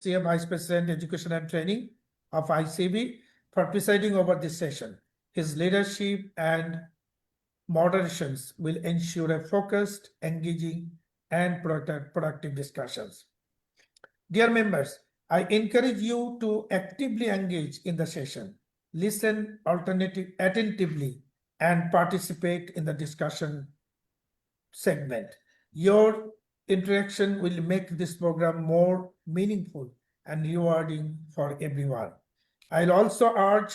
Senior Vice President, Education and Training of ICB, for presiding over this session. His leadership and moderations will ensure a focused, engaging, and productive discussions. Dear members, I encourage you to actively engage in the session, listen attentively, and participate in the discussion segment. Your interaction will make this program more meaningful and rewarding for everyone. I'll also urge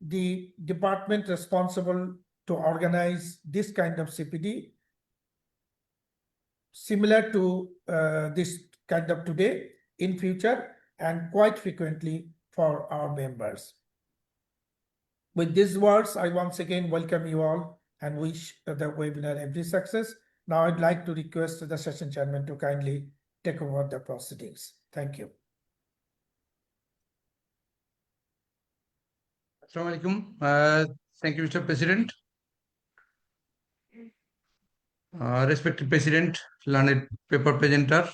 the department responsible to organize this kind of CPD similar to this kind of today in future and quite frequently for our members. With these words, I once again welcome you all and wish the webinar every success. Now I'd like to request the session chairman to kindly take over the proceedings. Thank you. Assalamu alaikum. Thank you, Mr. President. Respected President, learned paper presenter,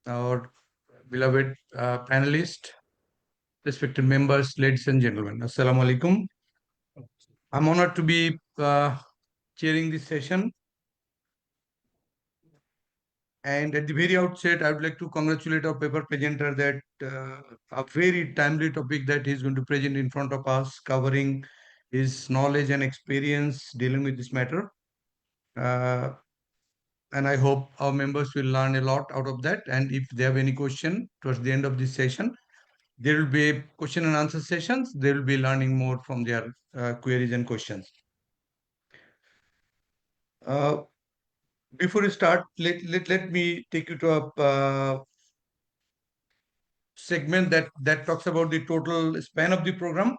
our beloved panelists, respected members, ladies and gentlemen. Assalamu alaikum. I'm honored to be chairing this session. And at the very outset, I would like to congratulate our paper presenter that a very timely topic that he's going to present in front of us, covering his knowledge and experience dealing with this matter. And I hope our members will learn a lot out of that. And if they have any question towards the end of this session, there will be question and answer sessions. They will be learning more from their queries and questions. Before we start, let me take you to a segment that talks about the total span of the program.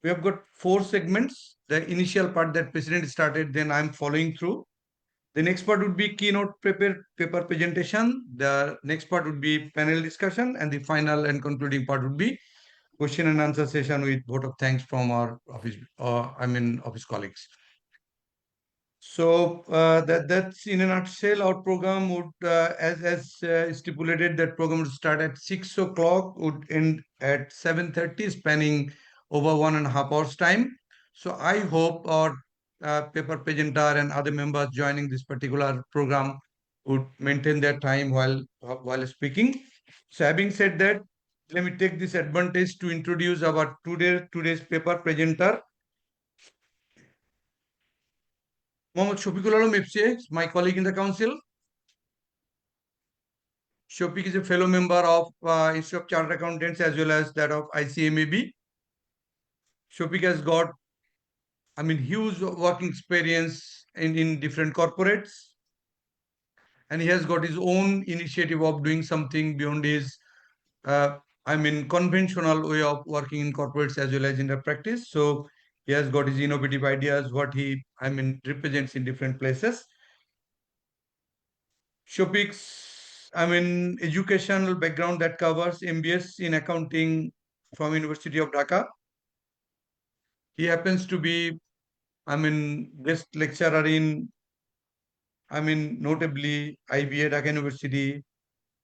We have got 4 segments. The initial part that President started, then I'm following through. The next part would be keynote paper presentation. The next part would be panel discussion, and the final and concluding part would be question and answer session with vote of thanks from our office colleagues. So that's in a nutshell. Our program would, as stipulated, that program would start at 6 o'clock, would end at 7:30, spanning over 1.5 hours time. So I hope our paper presenter and other members joining this particular program would maintain their time while speaking. So having said that, let me take this advantage to introduce our today's paper presenter, Mohammad Shofikul Alam FCA, my colleague in the council. Shofik is a fellow member of Institute of Chartered Accountants as well as that of ICMAB. Shofik has got, huge working experience in different corporates. And he has got his own initiative of doing something beyond his, conventional way of working in corporates as well as in the practice. So he has got his innovative ideas, what he, represents in different places. Shofik's, educational background that covers MBS in accounting from University of Dhaka. He happens to be, guest lecturer in, notably IBA, Dhaka University,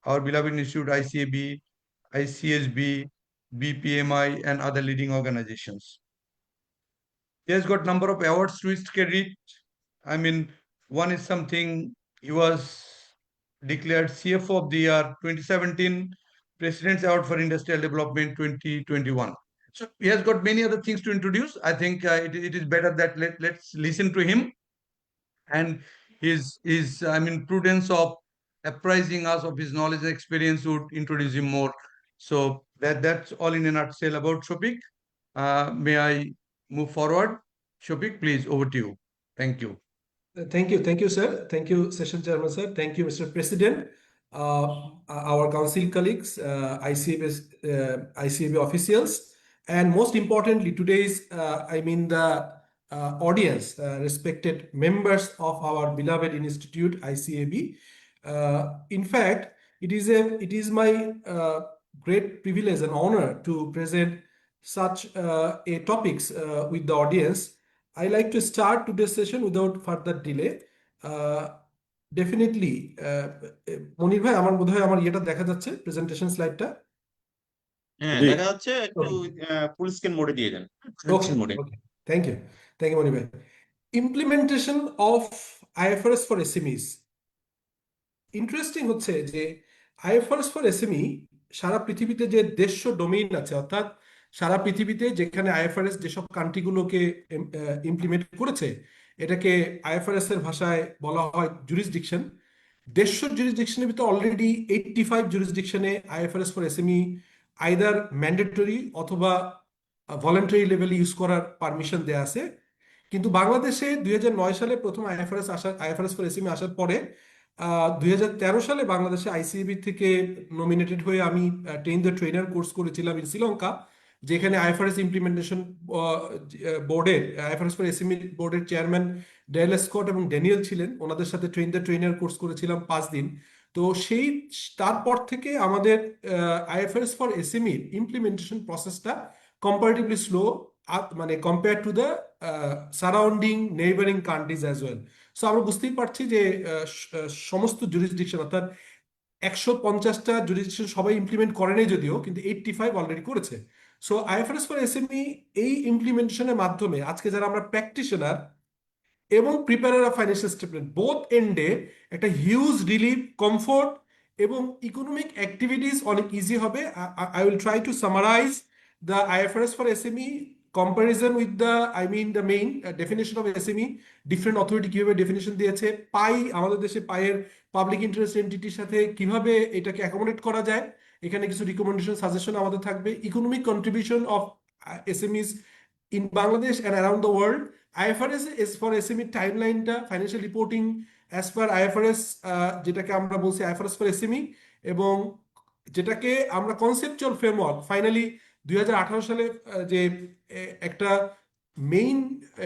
our beloved institute, ICAB, ICSB, BPMI, and other leading organizations. He has got number of awards to his credit. One is something he was declared CFO of the year 2017, President's Award for Industrial Development 2021. So he has got many other things to introduce. I think it is better that let's listen to him and his prudence of apprising us of his knowledge and experience would introduce him more. So that's all in a nutshell about Shofik. May I move forward? Shofik, please, over to you. Thank you. Thank you, sir. Thank you, Session Chairman, sir. Thank you, Mr. President. Our council colleagues, ICAB officials, and most importantly, today's, the audience, respected members of our beloved institute, ICAB. In fact, it is my great privilege and honor to present such a topics with the audience. I like to start today's session without further delay. Definitely Monir ভাই, আমার বোধহয় আমার ইয়েটা দেখা যাচ্ছে, presentation স্লাইডটা। হ্যাঁ জি। দেখা যাচ্ছে, একটু ফুল স্ক্রিন মোডে দিয়ে দেন, ওকে প্রেজেন্টেশন মোডে। ওকে, থ্যাংক ইউ মনির ভাই। Implementation of IFRS for SMEs. Interesting হচ্ছে যে আইএফআরএস ফর এসএমই সারা পৃথিবীতে যে দেশীয় ডোমেইন আছে, অর্থাৎ সারা পৃথিবীতে যেখানে আইএফআরএস যেসব কান্ট্রিগুলোকে ইমপ্লিমেন্ট করেছে, এটাকে আইএফআরএস এর ভাষায় বলা হয় জুরিসডিকশন। দেশীয় জুরিসডিকশনের ভিতরে অলরেডি 85 জুরিসডিকশনে IFRS for SME either mandatory অথবা ভলেন্টারি লেভেলে ইউজ করার পারমিশন দেয়া আছে। কিন্তু বাংলাদেশে 2009 সালে প্রথম আইএফআরএস ফর এসএমই আসার পরে 2013 সালে বাংলাদেশে আইসিএবি থেকে নমিনেটেড হয়ে আমি ট্রেন দ্য ট্রেনার কোর্স করেছিলাম ইন শ্রীলঙ্কা, যেখানে আইএফআরএস ইমপ্লিমেন্টেশন বোর্ডের আইএফআরএস ফর এসএমই বোর্ডের চেয়ারম্যান ডেল স্কট এবং ড্যানিয়েল ছিলেন। ওনাদের সাথে ট্রেন দ্য ট্রেনার কোর্স করেছিলাম 5 দিন। তো তারপর থেকে আমাদের আইএফআরএস ফর এসএমই ইমপ্লিমেন্টেশন প্রসেসটা কম্পারেটিভলি স্লো, মানে compare to the surrounding neighbouring countries as well. So আমরা বুঝতেই পারছি যে সমস্ত জুরিসডিকশন অর্থাৎ 150টা জুরিসডিকশন সবাই ইমপ্লিমেন্ট করেনি যদিও, কিন্তু 85 অলরেডি করেছে। সো আইএফআরএস ফর এসএমই এই ইমপ্লিমেন্টেশনের মাধ্যমে আজকে যারা আমরা প্র্যাকটিশনার এবং preparer of financial statement both এন্ডে একটা হিউজ রিলিফ, কমফোর্ট এবং ইকোনমিক অ্যাক্টিভিটিস অনেক ইজি হবে। I will try to summarise the IFRS for SME comparison with the the main definition of SME. Different authority কিভাবে definition দিয়েছে, পাই আমাদের দেশে পাইয়ের পাবলিক ইন্টারেস্ট এন্টিটির সাথে কিভাবে এটাকে অ্যাকোমোডেট করা যায়, এখানে কিছু রিকমেন্ডেশন সাজেশন আমাদের থাকবে। Economic contribution of SMEs in Bangladesh and around the world. IFRS S for SME টাইমলাইনটা, financial reporting as per IFRS, যেটাকে আমরা বলছি আইএফআরএস ফর এসএমই, এবং যেটাকে আমরা কনসেপচুয়াল ফ্রেমওয়ার্ক ফাইনালি 2018 সালে যে একটা মেইন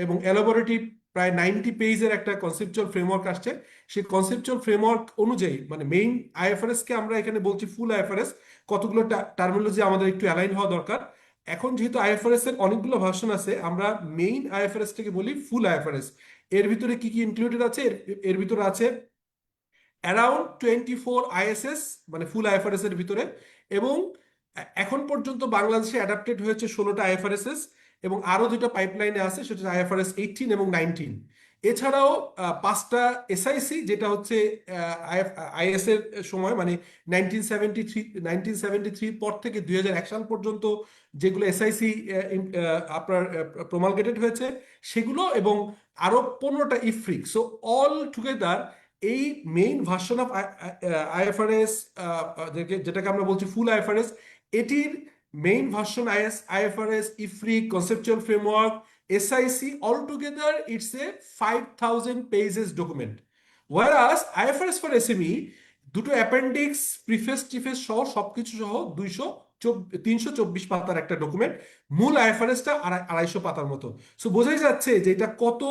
এবং এলাবোরেটিভ প্রায় 90 পেজের একটা কনসেপচুয়াল ফ্রেমওয়ার্ক আসছে। সেই কনসেপচুয়াল ফ্রেমওয়ার্ক অনুযায়ী মানে মেইন আইএফআরএস কে আমরা এখানে বলছি ফুল আইএফআরএস, কতগুলো টার্মিনোলজি আমাদের একটু অ্যালাইন হওয়া দরকার। এখন যেহেতু আইএফআরএস এর অনেকগুলো ভার্সন আছে, আমরা মেইন আইএফআরএস থেকে বলি ফুল আইএফআরএস। এর ভিতরে কি কি ইনক্লুডেড আছে? এর ভিতরে আছে অ্যারাউন্ড 24 আইএসএস, মানে ফুল আইএফআরএস এর ভিতরে, এবং এখন পর্যন্ত বাংলাদেশে অ্যাডাপ্টেড হয়েছে 16টা আইএফআরএস এবং আরো 2টা পাইপলাইনে আছে, সেটা আইএফআরএস 18 এবং 19। এছাড়াও 5টা এসআইসি, যেটা হচ্ছে আইএস এর সময় মানে 1973 পর থেকে 2001 সাল পর্যন্ত যেগুলো এসআইসি আপনার প্রমালগেটেড হয়েছে সেগুলো, এবং আরো 15টা ইফ্রিক। সো অল টুগেদার এই মেইন ভার্সন অফ আইএফআরএস, যেটাকে আমরা বলছি ফুল আইএফআরএস, এটির main version IFRS, IFRIC, conceptual framework, SIC, all together it's a 5000 pages document. Whereas IFRS for SME দুটো অ্যাপেন্ডিক্স, প্রিফেস টিফেস সহ সবকিছু সহ 324 পাতার একটা ডকুমেন্ট। মূল আইএফআরএসটা 250 পাতার মতো। সো বোঝাই যাচ্ছে যে এটা কত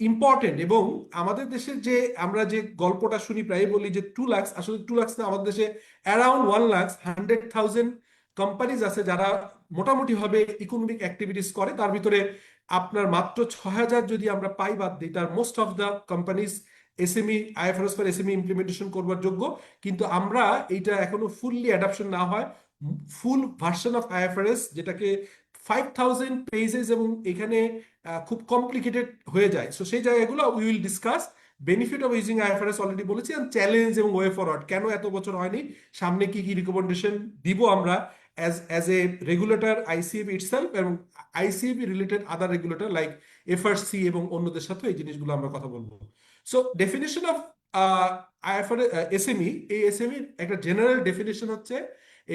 ইম্পর্টেন্ট। এবং আমাদের দেশের যে আমরা যে গল্পটা শুনি, প্রায় বলি যে 2 লাখ, আসলে 2 লাখ না, আমাদের দেশে অ্যারাউন্ড 1,100,000 কোম্পানিজ আছে যারা মোটামুটি ভাবে ইকোনমিক অ্যাক্টিভিটিস করে। তার ভিতরে আপনার মাত্র 6,000 যদি আমরা পাই বাদ দিই, তার most of the companies SME IFRS for SME implementation করবার যোগ্য। কিন্তু আমরা এইটা এখনো ফুললি অ্যাডাপশন না হয় ফুল ভার্সন অফ আইএফআরএস, যেটাকে 5000 পেজেস এবং এখানে খুব কমপ্লিকেটেড হয়ে যায়। সো সেই জায়গাগুলো we will discuss. Benefit of using IFRS already বলেছি, আর চ্যালেঞ্জ এবং ওয়ে ফরওয়ার্ড, কেন এত বছর হয়নি, সামনে কি কি রিকমেন্ডেশন দিব আমরা as a regulator ICAB itself এবং ICAB রিলেটেড আদার রেগুলেটর লাইক এফআরসি এবং অন্যদের সাথে এই জিনিসগুলো আমরা কথা বলবো। So definition of IFRS SME, এই এসএমই একটা জেনারেল ডেফিনেশন হচ্ছে,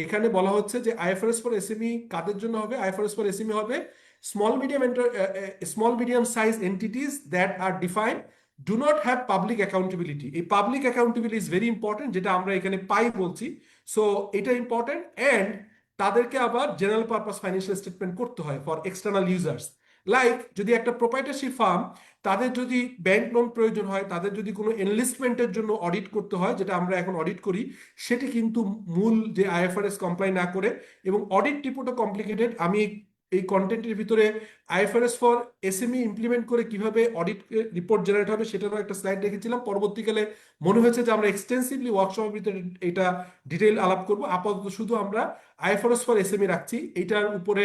এখানে বলা হচ্ছে যে আইএফআরএস ফর এসএমই কাদের জন্য হবে? আইএফআরএস ফর এসএমই হবে small medium size entities that are defined do not have public accountability. এই public accountability is very important, যেটা আমরা এখানে পাই বলছি। সো এটা ইম্পর্টেন্ট, এন্ড তাদেরকে আবার জেনারেল পারপাস ফাইন্যান্সিয়াল স্টেটমেন্ট করতে হয় ফর এক্সটার্নাল ইউজার্স। লাইক যদি একটা প্রোপ্রাইটারশিপ ফার্ম, তাদের যদি ব্যাংক লোন প্রয়োজন হয়, তাদের যদি কোনো এনলিস্টমেন্টের জন্য অডিট করতে হয়, যেটা আমরা এখন অডিট করি, সেটি কিন্তু মূল যে আইএফআরএস কমপ্লাই না করে, এবং অডিট রিপোর্টও কমপ্লিকেটেড। আমি এই কন্টেন্টের ভিতরে আইএফআরএস ফর এসএমই ইমপ্লিমেন্ট করে কিভাবে অডিট রিপোর্ট জেনারেট হবে সেটারও একটা স্লাইড রেখেছিলাম। পরবর্তীকালে মনে হয়েছে যে আমরা এক্সটেন্সিভলি ওয়ার্কশপের ভিতরে এটা ডিটেইল আলাপ করব। আপাতত শুধু আমরা আইএফআরএস ফর এসএমই রাখছি। এইটার উপরে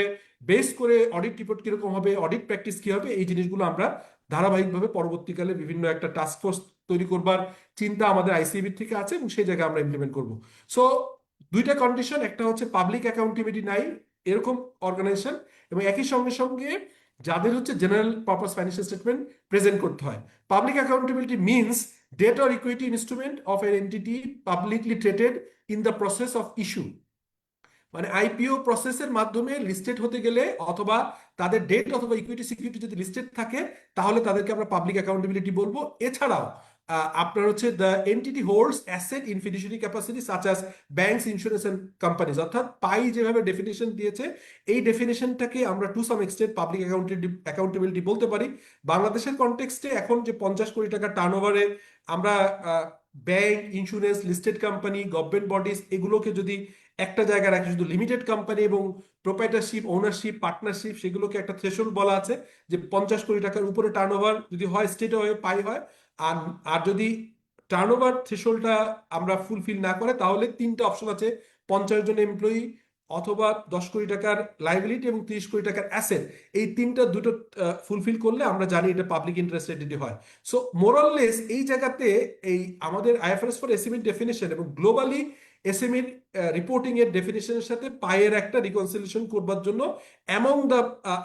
বেস করে অডিট রিপোর্ট কিরকম হবে, অডিট প্র্যাকটিস কি হবে, এই জিনিসগুলো আমরা ধারাবাহিকভাবে পরবর্তীকালে বিভিন্ন একটা টাস্ক ফোর্স তৈরি করবার চিন্তা আমাদের আইসিএবি থেকে আছে এবং সেই জায়গায় আমরা ইমপ্লিমেন্ট করব। সো দুইটা কন্ডিশন, একটা হচ্ছে পাবলিক অ্যাকাউন্টেবিলিটি নাই এরকম অর্গানাইজেশন, এবং একই সঙ্গে সঙ্গে যাদের হচ্ছে general purpose financial statement present করতে হয়। Public accountability means debt or equity instrument of an entity publicly traded in the process of issue, মানে আইপিও প্রসেসের মাধ্যমে লিস্টেড হতে গেলে অথবা তাদের ডেট অথবা ইকুইটি সিকিউরিটি যদি লিস্টেড থাকে তাহলে তাদেরকে আমরা পাবলিক অ্যাকাউন্টেবিলিটি বলবো। এছাড়াও আপনার হচ্ছে the entity holds asset in fiduciary capacity such as banks, insurance and companies, অর্থাৎ পাই যেভাবে ডেফিনেশন দিয়েছে এই ডেফিনেশনটাকে আমরা to some extent public accountability বলতে পারি। বাংলাদেশের কনটেক্সটে এখন যে 50 কোটি টাকা টার্নওভারে আমরা bank, insurance, listed company, government bodies এগুলোকে যদি একটা জায়গায় রাখি, শুধু লিমিটেড কোম্পানি এবং প্রোপ্রাইটারশিপ, ওনারশিপ, পার্টনারশিপ সেগুলোকে একটা থ্রেশহোল্ড বলা আছে যে 50 কোটি টাকার উপরে টার্নওভার যদি হয় স্টেট হয় পাই হয়, আর আর যদি টার্নওভার থ্রেশহোল্ডটা আমরা ফুলফিল না করে তাহলে তিনটা অপশন আছে, 50 জন এমপ্লয়ি অথবা 10 কোটি টাকার লাইবিলিটি এবং 30 কোটি টাকার অ্যাসেট, এই দুটো ফুলফিল করলে আমরা জানি এটা পাবলিক ইন্টারেস্ট এন্টিটি হয়। সো মোরাললেস এই জায়গাতে এই আমাদের আইএফআরএস ফর এসএমই ডেফিনেশন এবং গ্লোবালি এসএমইর রিপোর্টিং এর ডেফিনেশনের সাথে পায়ের একটা রিকনসিলিয়েশন করবার জন্য অ্যামং দ্য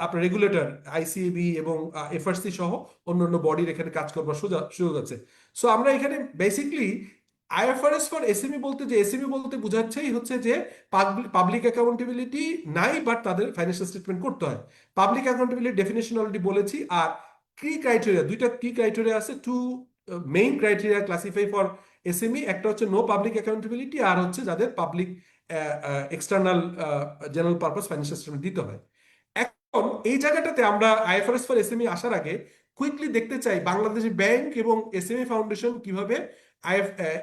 আপনার রেগুলেটর আইসিএবি এবং এফআরসি সহ অন্যান্য বডির এখানে কাজ করবার সুযোগ আছে। সো আমরা এখানে বেসিকলি আইএফআরএস ফর এসএমই বলতে যে এসএমই বলতে বোঝাচ্ছেই হচ্ছে যে পাবলিক অ্যাকাউন্টেবিলিটি নাই, বাট তাদের ফাইন্যান্সিয়াল স্টেটমেন্ট করতে হয়। পাবলিক অ্যাকাউন্টেবিলিটি ডেফিনেশন অলরেডি বলেছি। আর কি ক্রাইটেরিয়া, দুইটা কি ক্রাইটেরিয়া আছে, two main criteria classify for SME, একটা হচ্ছে নো পাবলিক অ্যাকাউন্টেবিলিটি আর হচ্ছে যাদের public external general purpose financial statement দিতে হয়। এখন এই জায়গাটাতে আমরা আইএফআরএস ফর এসএমই আসার আগে কুইকলি দেখতে চাই বাংলাদেশ ব্যাংক এবং এসএমই ফাউন্ডেশন কিভাবে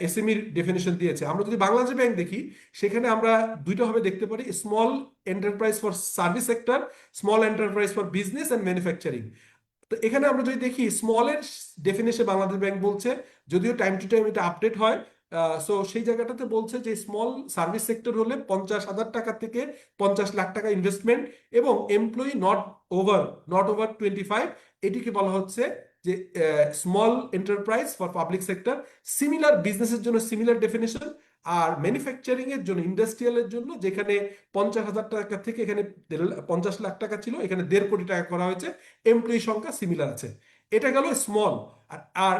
এসএমইর ডেফিনেশন দিয়েছে। আমরা যদি বাংলাদেশ ব্যাংক দেখি সেখানে আমরা দুইটা ভাবে দেখতে পারি, small enterprise for service sector, small enterprise for business and manufacturing. তো এখানে আমরা যদি দেখি স্মলের ডেফিনেশন বাংলাদেশ ব্যাংক বলছে, যদিও টাইম টু টাইম এটা আপডেট হয়, সো সেই জায়গাটাতে বলছে যে স্মল সার্ভিস সেক্টর হলে 50,000 টাকা থেকে 50 লাখ টাকা ইনভেস্টমেন্ট এবং এমপ্লয়ি নট ওভার 25, এটিকে বলা হচ্ছে যে small enterprise for public sector. Similar বিজনেসের জন্য সিমিলার ডেফিনেশন, আর ম্যানুফ্যাকচারিং এর জন্য, ইন্ডাস্ট্রিয়ালের জন্য যেখানে 50,000 টাকা থেকে এখানে 50 লাখ টাকা ছিল, এখানে 1.5 কোটি টাকা করা হয়েছে, এমপ্লয়ি সংখ্যা সিমিলার আছে। এটা গেল স্মল। আর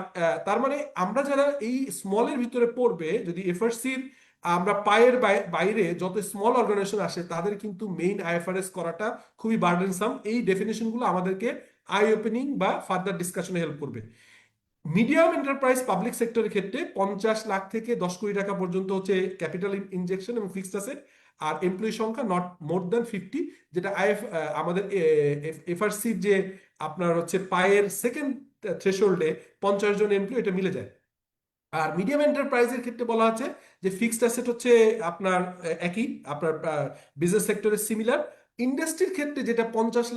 তার মানে আমরা যারা এই স্মলের ভিতরে পড়বে, যদি এফআরসির আমরা পায়ের বাইরে যত স্মল অর্গানাইজেশন আসে তাদের কিন্তু মেইন আইএফআরএস করাটা খুবই বার্ডেনসাম। এই ডেফিনেশনগুলো আমাদেরকে আই ওপেনিং বা ফার্দার ডিসকাশনে হেল্প করবে। মিডিয়াম এন্টারপ্রাইজ পাবলিক সেক্টরের ক্ষেত্রে 50 লাখ থেকে 10 কোটি টাকা পর্যন্ত হচ্ছে ক্যাপিটাল ইনজেকশন এবং ফিক্সড অ্যাসেট, আর এমপ্লয়ি সংখ্যা নট মোর দ্যান 50, যেটা আমাদের এফআরসির যে আপনার হচ্ছে পায়ের সেকেন্ড থ্রেশহোল্ডে 50 জন এমপ্লয়ি, এটা মিলে যায়। আর মিডিয়াম এন্টারপ্রাইজের ক্ষেত্রে বলা আছে যে ফিক্সড অ্যাসেট হচ্ছে আপনার একই, আপনার বিজনেস সেক্টরের সিমিলার। ইন্ডাস্ট্রির ক্ষেত্রে যেটা 50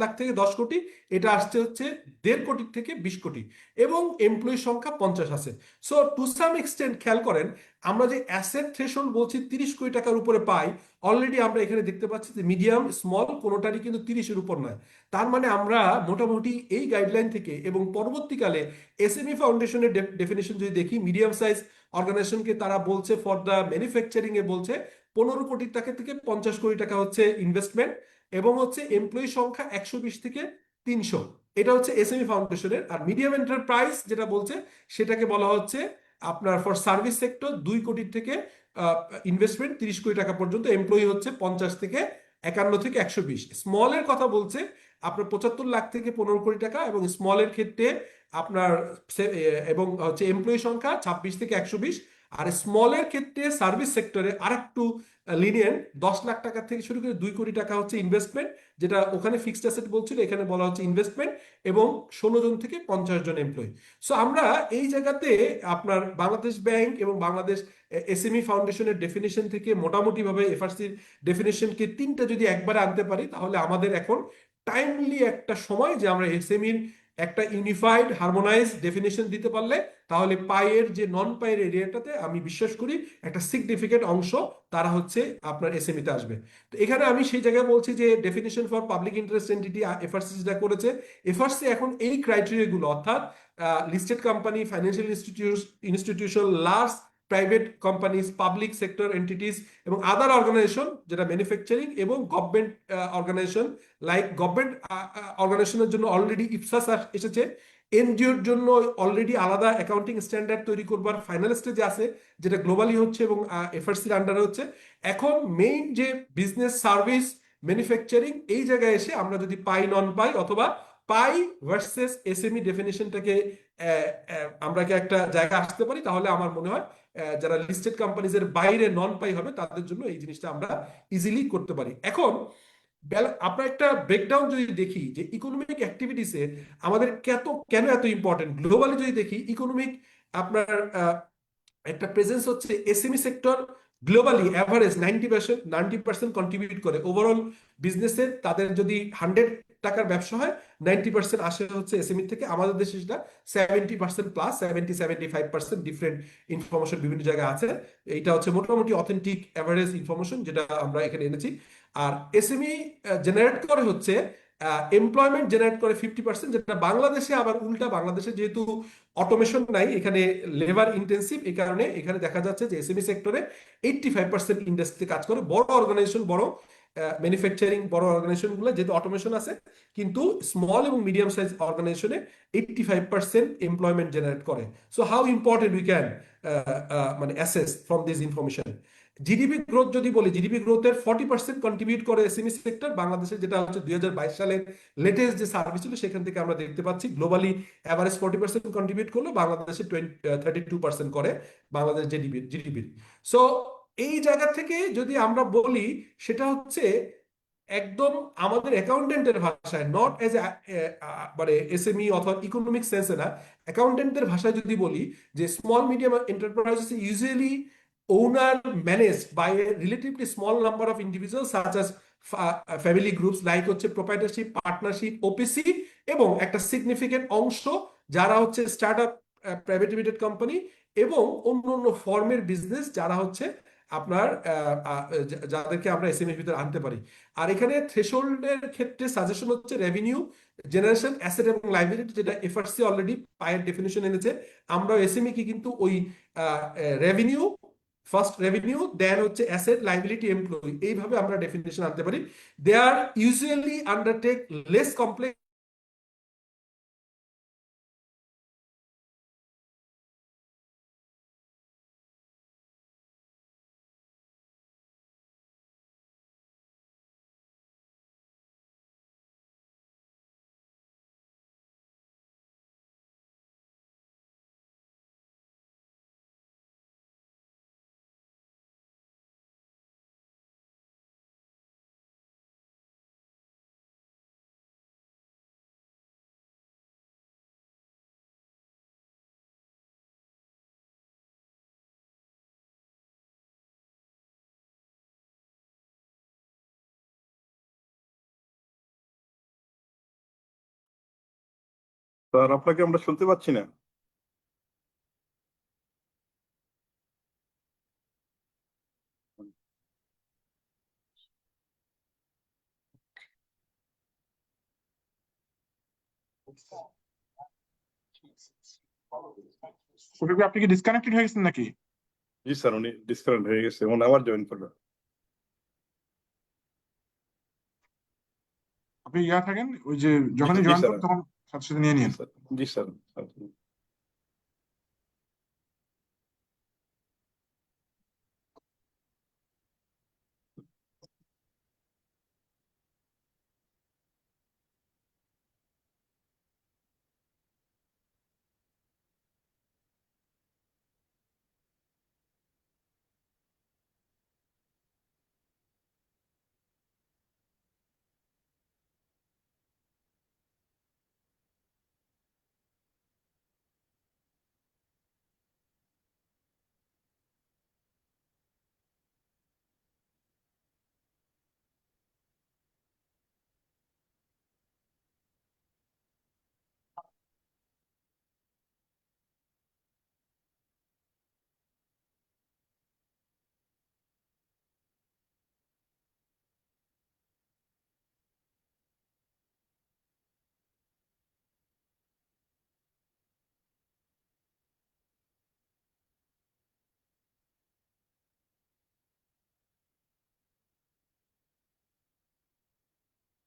লাখ থেকে 10 কোটি, এটা আসছে হচ্ছে 1.5 কোটি থেকে 20 কোটি এবং এমপ্লয়ি সংখ্যা 50 আছে। সো টু সাম এক্সটেন্ট খেয়াল করেন, আমরা যে অ্যাসেট থ্রেশহোল্ড বলছি 30 কোটি টাকার উপরে পাই, অলরেডি আমরা এখানে দেখতে পাচ্ছি যে মিডিয়াম স্মল কোনোটারই কিন্তু 30-এর উপর নয়। তার মানে আমরা মোটামুটি এই গাইডলাইন থেকে এবং পরবর্তীকালে এসএমই ফাউন্ডেশনের ডেফিনেশন যদি দেখি, মিডিয়াম সাইজ অর্গানাইজেশনকে তারা বলছে ফর দ্য ম্যানুফ্যাকচারিং এ বলছে 15 কোটি টাকা থেকে 50 কোটি টাকা হচ্ছে ইনভেস্টমেন্ট এবং হচ্ছে এমপ্লয়ি সংখ্যা 120 থেকে 300, এটা হচ্ছে এসএমই ফাউন্ডেশনের। আর মিডিয়াম এন্টারপ্রাইজ যেটা বলছে সেটাকে বলা হচ্ছে আপনার ফর সার্ভিস সেক্টর 2 কোটি থেকে ইনভেস্টমেন্ট 30 কোটি টাকা পর্যন্ত, এমপ্লয়ি হচ্ছে 50 থেকে 51 থেকে 120। স্মলের কথা বলছে আপনার 75 লাখ থেকে 15 কোটি টাকা এবং স্মলের ক্ষেত্রে আপনার এবং হচ্ছে এমপ্লয়ি সংখ্যা 26 থেকে 120, আর স্মলের ক্ষেত্রে সার্ভিস সেক্টরে আরেকটু লিনিয়েন্ট, 10 লাখ টাকা থেকে শুরু করে 2 কোটি টাকা হচ্ছে ইনভেস্টমেন্ট, যেটা ওখানে ফিক্সড অ্যাসেট বলছিল, এখানে বলা হচ্ছে ইনভেস্টমেন্ট, এবং 16 জন থেকে 50 জন এমপ্লয়ি। সো আমরা এই জায়গাতে আপনার বাংলাদেশ ব্যাংক এবং বাংলাদেশ এসএমই ফাউন্ডেশনের ডেফিনেশন থেকে মোটামুটিভাবে এফআরসির ডেফিনেশনকে তিনটা যদি একবারে আনতে পারি, তাহলে আমাদের এখন টাইমলি একটা সময় যে আমরা এসএমইর একটা ইউনিফাইড হারমোনাইজ ডেফিনেশন দিতে পারলে, তাহলে পাইয়ের যে নন পাইয়ের এরিয়াটাতে আমি বিশ্বাস করি একটা সিগনিফিকেন্ট অংশ তারা হচ্ছে আপনার এসএমইতে আসবে। তো এখানে আমি সেই জায়গায় বলছি যে definition for public interest entity FRC যেটা করেছে, এফআরসি এখন এই ক্রাইটেরিয়াগুলো অর্থাৎ listed company, financial institution, large private companies, public sector entities এবং আদার অর্গানাইজেশন যেটা ম্যানুফ্যাকচারিং, এবং গভর্নমেন্ট অর্গানাইজেশন লাইক গভর্নমেন্ট অর্গানাইজেশনের জন্য অলরেডি ইপসাস এসেছে, এনজিওর জন্য অলরেডি আলাদা অ্যাকাউন্টিং স্ট্যান্ডার্ড তৈরি করবার ফাইনাল স্টেজে আছে, যেটা গ্লোবালি হচ্ছে এবং এফআরসির আন্ডারে হচ্ছে। এখন মেইন যে বিজনেস, সার্ভিস, ম্যানুফ্যাকচারিং, এই জায়গায় এসে আমরা যদি পাই, নন পাই, অথবা পাই ভার্সেস এসএমই ডেফিনেশনটাকে আমরা কি একটা জায়গা আসতে পারি, তাহলে আমার মনে হয় যারা লিস্টেড কোম্পানিজের বাইরে নন পাই হবে তাদের জন্য এই জিনিসটা আমরা ইজিলি করতে পারি। এখন আপনার একটা ব্রেকডাউন যদি দেখি যে ইকোনমিক অ্যাক্টিভিটিসে আমাদের কেন এত ইম্পর্টেন্ট, গ্লোবালি যদি দেখি ইকোনমিক আপনার একটা প্রেজেন্স হচ্ছে SME sector globally average 90% contribute করে ওভারঅল বিজনেসের। তাদের যদি 100 টাকার ব্যবসা হয়, 90% আসে হচ্ছে এসএমই থেকে। আমাদের দেশে সেটা 70% প্লাস, 75% ডিফারেন্ট ইনফরমেশন বিভিন্ন জায়গায় আছে। এইটা হচ্ছে মোটামুটি অথেন্টিক অ্যাভারেজ ইনফরমেশন যেটা আমরা এখানে এনেছি। আর এসএমই জেনারেট করে হচ্ছে এমপ্লয়মেন্ট জেনারেট করে 50%, যেটা বাংলাদেশে আবার উল্টা। বাংলাদেশে যেহেতু অটোমেশন নাই, এখানে লেবার ইন্টেন্সিভ, এই কারণে এখানে দেখা যাচ্ছে যে এসএমই সেক্টরে 85% ইন্ডাস্ট্রি কাজ করে। বড় অর্গানাইজেশন, বড় ম্যানুফ্যাকচারিং বড় অর্গানাইজেশনগুলো যেহেতু অটোমেশন আছে, কিন্তু স্মল এবং মিডিয়াম সাইজ অর্গানাইজেশনে 85% এমপ্লয়মেন্ট জেনারেট করে। So how important we can মানে assess from this information. GDP growth যদি বলি, জিডিপি গ্রোথের 40% কন্ট্রিবিউট করে এসএমই সেক্টর বাংলাদেশে, যেটা হচ্ছে 2022 সালের লেটেস্ট যে সার্ভিস ছিল সেখান থেকে আমরা দেখতে পাচ্ছি। গ্লোবালি অ্যাভারেজ 40% কন্ট্রিবিউট করলো, বাংলাদেশে 32% করে বাংলাদেশ জিডিপির। সো এই জায়গা থেকে যদি আমরা বলি, সেটা হচ্ছে একদম আমাদের অ্যাকাউন্টেন্টের ভাষায়, নট এজ মানে এসএমই অথবা ইকোনমিক সেন্সে না, অ্যাকাউন্টেন্টের ভাষায় যদি বলি যে small medium enterprise usually owner managed by a relatively small number of individuals such as family groups like হচ্ছে proprietorship, partnership, ওপিসি, এবং একটা সিগনিফিকেন্ট অংশ যারা হচ্ছে স্টার্টআপ, প্রাইভেট লিমিটেড কোম্পানি, এবং অন্য অন্য ফর্মের বিজনেস যারা হচ্ছে আপনার যাদেরকে আমরা এসএমএর ভিতরে আনতে পারি। আর এখানে থ্রেশহোল্ডের ক্ষেত্রে সাজেশন হচ্ছে রেভিনিউ জেনারেশন, অ্যাসেট এবং লাইবিলিটি, যেটা এফআরসি অলরেডি পায়ের ডেফিনেশন এনেছে। আমরা এসএমই কি কিন্তু ওই রেভিনিউ, ফার্স্ট রেভিনিউ, দেন হচ্ছে অ্যাসেট, লাইবিলিটি, এমপ্লয়ি, এইভাবে আমরা ডেফিনেশন আনতে পারি। They are usually undertake less complex sir, আপনাকে আমরা শুনতে পাচ্ছি না। আপনি কি ডিসকানেক্টেড হয়ে গেছেন নাকি? জি স্যার, উনি ডিসকানেক্ট হয়ে গেছে, উনি আবার জয়েন করবেন। আপনি থাকেন, ওই যে যখনই জি জয়েন স্যার, করেন তখন সাথে সাথে নিয়ে নিন। জি স্যার।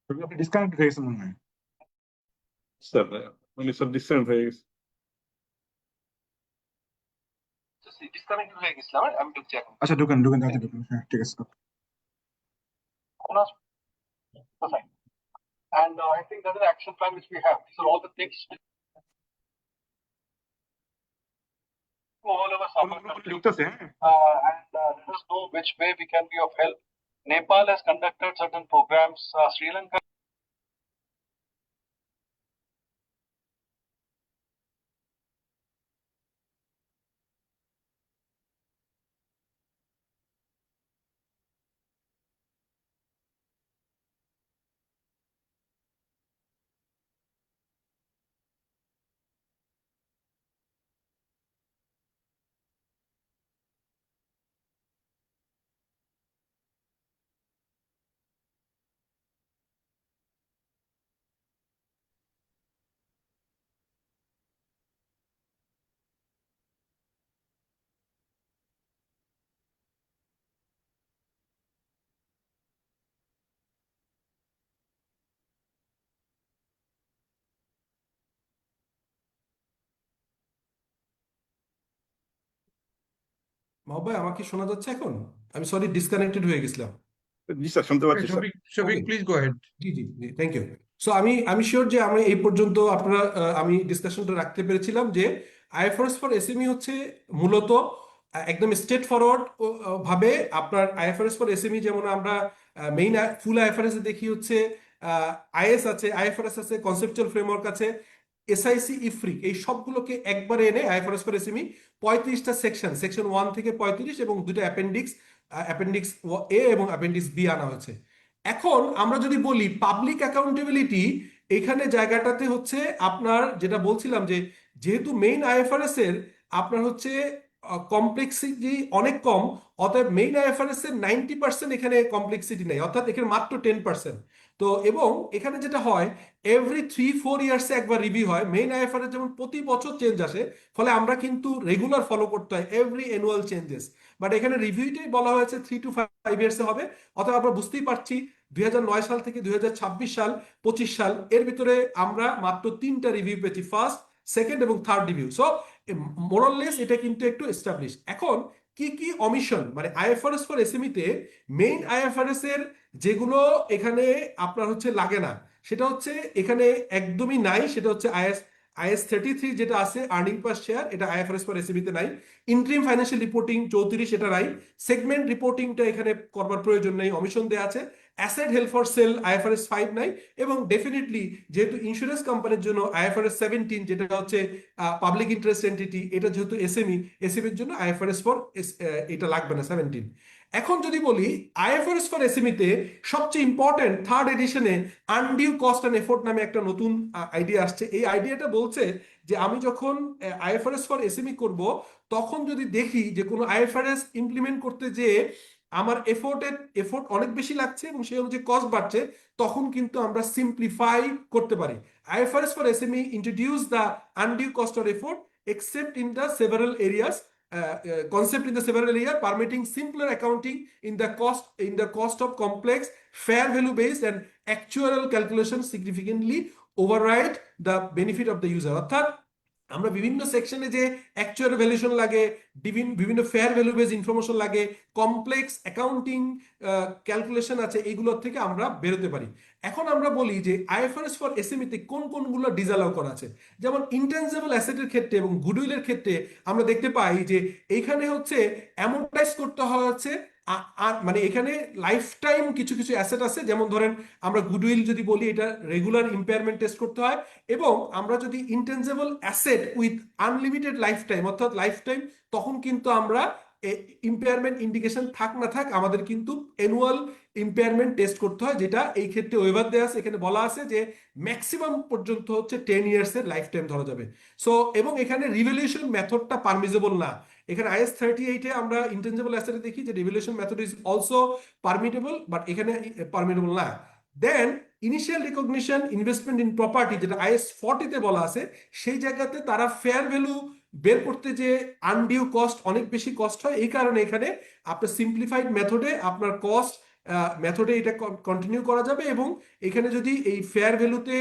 আপনি ডিসকানেক্টেড হয়ে গেছেন মনে হয়। স্যার মানে স্যার ডিসকানেক্ট হয়ে গেছে। ডিসকানেক্টেড হয়ে গেছিলাম, আমি ঢুকছি এখন। আচ্ছা ঢুকেন ঢুকেন তাড়াতাড়ি ঢুকেন, হ্যাঁ ঠিক আছে। Fine. And I think that's an action plan which we have. So all the things all over South country, ঢুকতেছে, হ্যাঁ। and let us know which way we can be of help. Nepal has conducted certain programs. Sri Lanka. মাহবুব ভাই, আমাকে শোনা যাচ্ছে এখন? আমি sorry, disconnected হয়ে গেছিলাম। জি স্যার শুনতে পাচ্ছি sir. Shafiq, please go ahead. জি জি জি, থ্যাংক ইউ। সো আমি শিওর যে আমি এই পর্যন্ত আপনারা আমি ডিসকাশনটা রাখতে পেরেছিলাম যে আইএফআরএস ফর এসএমই হচ্ছে মূলত একদম স্ট্রেট ফরওয়ার্ড ভাবে আপনার আইএফআরএস ফর এসএমই, যেমন আমরা মেইন ফুল আইএফআরএস এ দেখি হচ্ছে আইএস আছে, আইএফআরএস আছে, কনসেপচুয়াল ফ্রেমওয়ার্ক আছে, এসআইসি, ইফরিক, এই সবগুলোকে একবারে এনে আইএফআরএস ফর এসএমই 35টা সেকশন 1 থেকে 35 এবং দুটো অ্যাপেন্ডিক্স এ এবং অ্যাপেন্ডিক্স বি আনা হয়েছে। এখন আমরা যদি বলি পাবলিক অ্যাকাউন্টেবিলিটি, এখানে জায়গাটাতে হচ্ছে আপনার যেটা বলছিলাম যে যেহেতু মেইন আইএফআরএস এর আপনার হচ্ছে কমপ্লেক্সিটি অনেক কম, অতএব মেইন আইএফআরএস এর 90% এখানে কমপ্লেক্সিটি নেই, অর্থাৎ এখানে মাত্র 10%। তো এবং এখানে যেটা হয় এভরি 3-4 ইয়ার্সে একবার রিভিউ হয়। মেইন আইএফআরএস যেমন প্রতি বছর চেঞ্জ আসে, ফলে আমরা কিন্তু রেগুলার ফলো করতে হয় এভরি অ্যানুয়াল চেঞ্জেস, বাট এখানে রিভিউটাই বলা হয়েছে 3 to 5 ইয়ার্সে হবে। অর্থাৎ আমরা বুঝতেই পারছি 2009 সাল থেকে 2026 সাল 25 সাল এর ভিতরে আমরা মাত্র 3টা রিভিউ পেয়েছি, ফার্স্ট, সেকেন্ড এবং থার্ড রিভিউ। সো মোরাললেস এটা কিন্তু একটু এস্টাবলিশ। এখন কি কি অমিশন, মানে আইএফআরএস ফর এসএমই তে মেইন আইএফআরএস এর যেগুলো এখানে আপনার হচ্ছে লাগে না, সেটা হচ্ছে এখানে একদমই নাই, সেটা হচ্ছে আইএস 33 যেটা আছে আর্নিং পার শেয়ার, এটা আইএফআরএস ফর এসএমই তে নাই। ইন্টারিম ফাইন্যান্সিয়াল রিপোর্টিং 34 এটা নাই। সেগমেন্ট রিপোর্টিংটা এখানে করবার প্রয়োজন নেই, অমিশন দেয়া আছে। Asset held for sale IFRS 5 নাই, এবং ডেফিনেটলি যেহেতু ইন্স্যুরেন্স কোম্পানির জন্য আইএফআরএস 17 যেটা হচ্ছে পাবলিক ইন্টারেস্ট এন্টিটি, এটা যেহেতু এসএমইর জন্য আইএফআরএস ফর এটা লাগবে না 17। এখন যদি বলি আইএফআরএস ফর এসএমই তে সবচেয়ে ইম্পর্টেন্ট থার্ড এডিশনে আনডিউ কস্ট অ্যান্ড এফোর্ট নামে একটা নতুন আইডিয়া আসছে। এই আইডিয়াটা বলছে যে আমি যখন আইএফআরএস ফর এসএমই করব, তখন যদি দেখি যে কোনো আইএফআরএস ইমপ্লিমেন্ট করতে যে আমার এফোর্ট অনেক বেশি লাগছে এবং সেই অনুযায়ী কস্ট বাড়ছে, তখন কিন্তু আমরা সিম্পলিফাই করতে পারি। IFRS for SME introduce the undue cost or effort except in the several areas, concept in the several area permitting simpler accounting in the cost of complex fair value based and actuarial calculations significantly override the benefit of the user। অর্থাৎ আমরা বিভিন্ন সেকশনে যে actual valuation লাগে, বিভিন্ন fair value base information লাগে, complex accounting calculation আছে, এইগুলোর থেকে আমরা বেরোতে পারি। এখন আমরা বলি যে আইএফআরএস ফর এসএমই তে কোন কোনগুলো ডিসঅ্যালাউ করা আছে। যেমন ইনটেনজিবল অ্যাসেটের ক্ষেত্রে এবং গুডউইলের ক্ষেত্রে আমরা দেখতে পাই যে এইখানে হচ্ছে অ্যামোর্টাইজ করতে হচ্ছে, মানে এখানে লাইফ টাইম কিছু কিছু অ্যাসেট আছে, যেমন ধরেন আমরা গুডউইল যদি বলি এটা রেগুলার ইম্পেয়ারমেন্ট টেস্ট করতে হয়, এবং আমরা যদি intangible asset with unlimited life time অর্থাৎ লাইফ টাইম, তখন কিন্তু আমরা ইম্পেয়ারমেন্ট ইন্ডিকেশন থাক না থাক আমাদের কিন্তু অ্যানুয়াল ইম্পেয়ারমেন্ট টেস্ট করতে হয়, যেটা এই ক্ষেত্রে ওয়েভার দেয়া আছে। এখানে বলা আছে যে ম্যাক্সিমাম পর্যন্ত হচ্ছে 10 ইয়ার্সের লাইফ টাইম ধরা যাবে। সো এবং এখানে রিভ্যালুয়েশন মেথডটা পারমিজেবল না। এখানে আইএস 38-এ আমরা ইনটেনজিবল অ্যাসেটে দেখি যে revaluation method is also permittable, but এখানে পারমিটেবল না। Then initial recognition investment in property, যেটা আইএস 40-তে বলা আছে, সেই জায়গাতে তারা ফেয়ার ভ্যালু বের করতে যে আনডিউ কস্ট, অনেক বেশি কস্ট হয়, এই কারণে এখানে আপনার সিম্পলিফাইড মেথডে আপনার কস্ট মেথডে এটা কন্টিনিউ করা যাবে, এবং এখানে যদি এই ফেয়ার ভ্যালুতে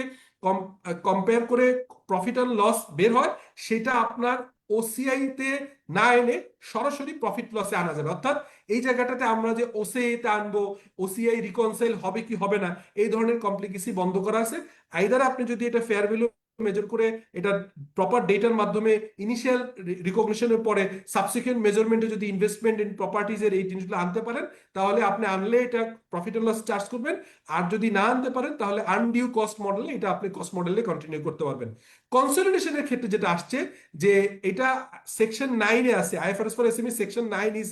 কম্পেয়ার করে প্রফিট অ্যান্ড লস বের হয়, সেটা আপনার ওসিআই তে না এনে সরাসরি প্রফিট লসে আনা যাবে। অর্থাৎ এই জায়গাটাতে আমরা যে ওসিআই তে আনবো, ওসিআই রিকনসাইল হবে কি হবে না, এই ধরনের কমপ্লিকেসি বন্ধ করা আছে। আইদার আপনি যদি এটা ফেয়ার ভ্যালু মেজার করে এটা প্রপার ডেটার মাধ্যমে ইনিশিয়াল রিকগনিশনের পরে সাবসিকুয়েন্ট মেজারমেন্টে যদি ইনভেস্টমেন্ট ইন প্রপার্টিজের এই জিনিসগুলো আনতে পারেন, তাহলে আপনি আনলে এটা প্রফিট এন্ড লস চার্জ করবেন। আর যদি না আনতে পারেন, তাহলে আনডিউ কস্ট মডেলে এটা আপনি কস্ট মডেলে কন্টিনিউ করতে পারবেন। কনসলিডেশনের ক্ষেত্রে যেটা আসছে, যে এটা সেকশন 9 এ আছে, IFRS for SME section 9 is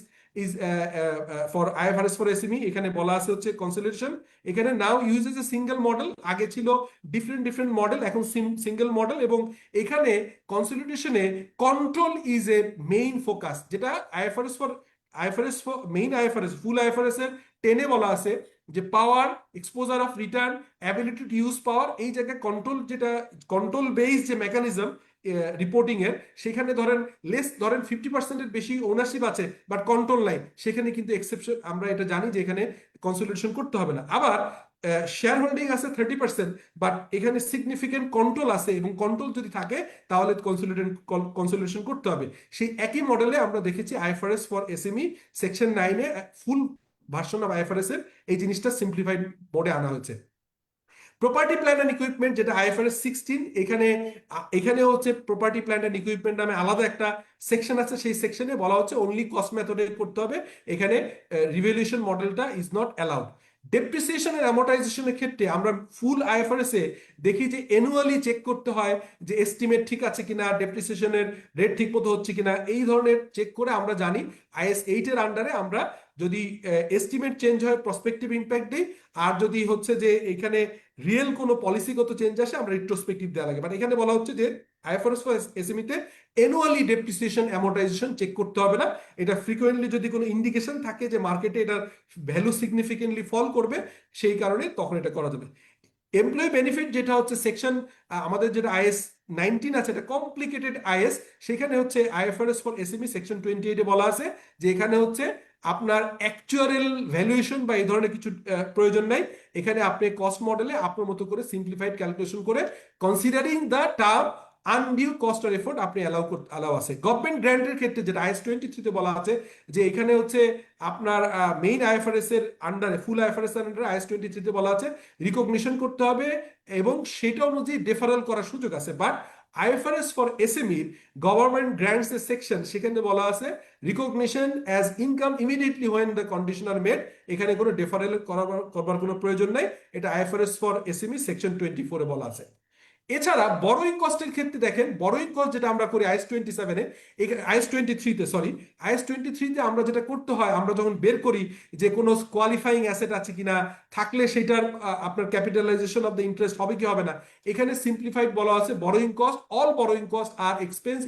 for IFRS for SME, এখানে বলা আছে হচ্ছে কনসলিডেশন। এখানে now uses a single model, আগে ছিল ডিফারেন্ট মডেল, এখন সিঙ্গেল মডেল। এবং এখানে কনসলিডেশনে control is a main focus, যেটা IFRS for main IFRS full IFRS এর 10 এ বলা আছে যে power, exposure of return, ability to use power, এই জায়গায় কন্ট্রোল, যেটা কন্ট্রোল বেস যে মেকানিজম রিপোর্টিং এর, সেখানে ধরেন 50%-এর বেশি ওনারশিপ আছে বাট কন্ট্রোল নাই, সেখানে কিন্তু এক্সেপশন, আমরা এটা জানি যে এখানে কনসলিডেশন করতে হবে না। আবার শেয়ার হোল্ডিং আছে 30%, বাট এখানে সিগনিফিকেন্ট কন্ট্রোল আছে, এবং কন্ট্রোল যদি থাকে তাহলে কনসলিডেশন করতে হবে। সেই একই মডেলে আমরা দেখেছি IFRS for SME section 9 A full version of IFRS এর এই জিনিসটা সিম্পলিফাইড মোডে আনা হয়েছে। প্রপার্টি প্ল্যান্ট এন্ড ইকুইপমেন্ট, যেটা আইএফআরএস 16, এখানে হচ্ছে প্রপার্টি প্ল্যান্ট এন্ড ইকুইপমেন্ট নামে আলাদা একটা সেকশন আছে। সেই সেকশনে বলা হচ্ছে অনলি কস্ট মেথডে করতে হবে, এখানে রিভ্যালুয়েশন মডেলটা ইজ নট অ্যালাউড। ডেপ্রিসিয়েশন এর অ্যামortization ক্ষেত্রে আমরা ফুল আইএফআরএস এ দেখি যে অ্যানুয়ালি চেক করতে হয় যে এস্টিমেট ঠিক আছে কিনা, ডেপ্রিসিয়েশনের রেট ঠিক মতো হচ্ছে কিনা, এই ধরনের চেক করে আমরা জানি আইএস 8 এর আন্ডারে আমরা যদি এস্টিমেট চেঞ্জ হয় প্রসপেক্টিভ ইম্প্যাক্ট দিই, আর যদি হচ্ছে যে এখানে রিয়েল কোনো পলিসিগত চেঞ্জ আসে আমরা রিট্রোস্পেক্টিভ দেওয়া লাগে। বাট এখানে বলা হচ্ছে যে আইএফআরএস ফর এসএমই তে অ্যানুয়ালি ডেপ্রিসিয়েশন অ্যামortization চেক করতে হবে না। এটা ফ্রিকোয়েন্টলি যদি কোনো ইন্ডিকেশন থাকে যে মার্কেটে এটার ভ্যালু সিগনিফিকেন্টলি ফল করবে, সেই কারণে তখন এটা করা যাবে। এমপ্লয়ি বেনিফিট, যেটা হচ্ছে সেকশন আমাদের যেটা আইএস 19 আছে, এটা কমপ্লিকেটেড আইএস, সেখানে হচ্ছে আইএফআরএস ফর এসএমই সেকশন 28 এ বলা আছে যে এখানে হচ্ছে আপনার অ্যাকচুয়াল ভ্যালুয়েশন বা এই ধরনের কিছু প্রয়োজন নাই। এখানে আপনি কস্ট মডেলে আপনার মতো করে সিম্পলিফাইড ক্যালকুলেশন করে considering the term undue cost or effort আপনি অ্যালাউ আছে। গভর্নমেন্ট গ্র্যান্টের ক্ষেত্রে যেটা আইএস 23 তে বলা আছে যে এখানে হচ্ছে আপনার মেইন আইএফআরএস এর আন্ডারে, ফুল আইএফআরএস এর আন্ডারে আইএস 23 তে বলা আছে রিকগনিশন করতে হবে এবং সেটা অনুযায়ী ডেফারেল করার সুযোগ আছে। But IFRS for SME government grants এর সেকশন, সেখানে বলা আছে recognition as income immediately when the condition are made, এখানে কোনো ডেফারেল করবার কোনো প্রয়োজন নাই। এটা আইএফআরএস ফর এসএমই সেকশন 24 এ বলা আছে। এছাড়া বরোইং কস্টের ক্ষেত্রে দেখেন, বরোইং কস্ট যেটা আমরা করি আইএস 27 এ, আইএস 23 তে, সরি আইএস 23 তে আমরা যেটা করতে হয়, আমরা যখন বের করি যে কোনো কোয়ালিফাইং অ্যাসেট আছে কিনা, থাকলে সেটার আপনার ক্যাপিটালাইজেশন অফ দ্য ইন্টারেস্ট হবে কি হবে না, এখানে সিম্পলিফাইড বলা আছে borrowing cost, all borrowing cost আর এক্সপেন্স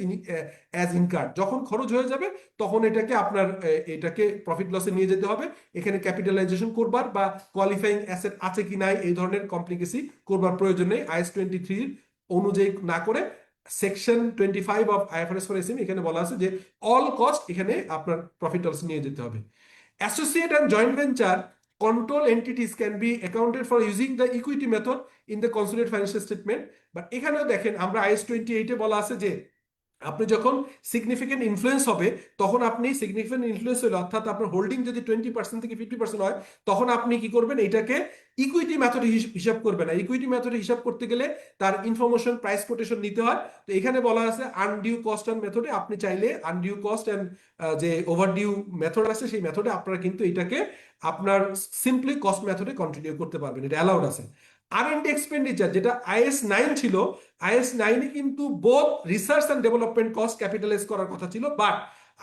অ্যাজ ইনকার্ড, যখন খরচ হয়ে যাবে তখন এটাকে আপনার এটাকে প্রফিট লসে নিয়ে যেতে হবে। এখানে ক্যাপিটালাইজেশন করবার বা কোয়ালিফাইং অ্যাসেট আছে কি নাই এই ধরনের কমপ্লিকেসি করবার প্রয়োজন নেই। আইএস 23 অনুযায়ী না করে section 25 of IFRS for SME এখানে বলা আছে যে অল কস্ট এখানে আপনার প্রফিট লস নিয়ে যেতে হবে। Associate and joint venture control entities can be accounted for using the equity method in the consolidated financial statement, but এখানেও দেখেন আমরা আইএস 28 এ বলা আছে যে আপনি যখন সিগনিফিকেন্ট ইনফ্লুয়েন্স হবে, তখন আপনি সিগনিফিকেন্ট ইনফ্লুয়েন্স হলে, অর্থাৎ আপনার হোল্ডিং যদি 20% থেকে 50% হয়, তখন আপনি কি করবেন, এটাকে ইকুইটি মেথডে হিসাব করবেন না। ইকুইটি মেথডে হিসাব করতে গেলে তার ইনফরমেশন প্রাইস কোটেশন নিতে হয়। তো এখানে বলা আছে আনডিউ কস্ট অ্যান্ড মেথডে আপনি চাইলে আনডিউ কস্ট অ্যান্ড যে ওভারডিউ মেথড আছে সেই মেথডে আপনারা কিন্তু এটাকে আপনার সিম্পলি কস্ট মেথডে কন্টিনিউ করতে পারবেন, এটা অ্যালাউড আছে। আর&ডি এক্সপেন্ডিচার যেটা আইএস 9 ছিল, আইএস 9 এ কিন্তু both research and development cost capitalise করার কথা ছিল, বাট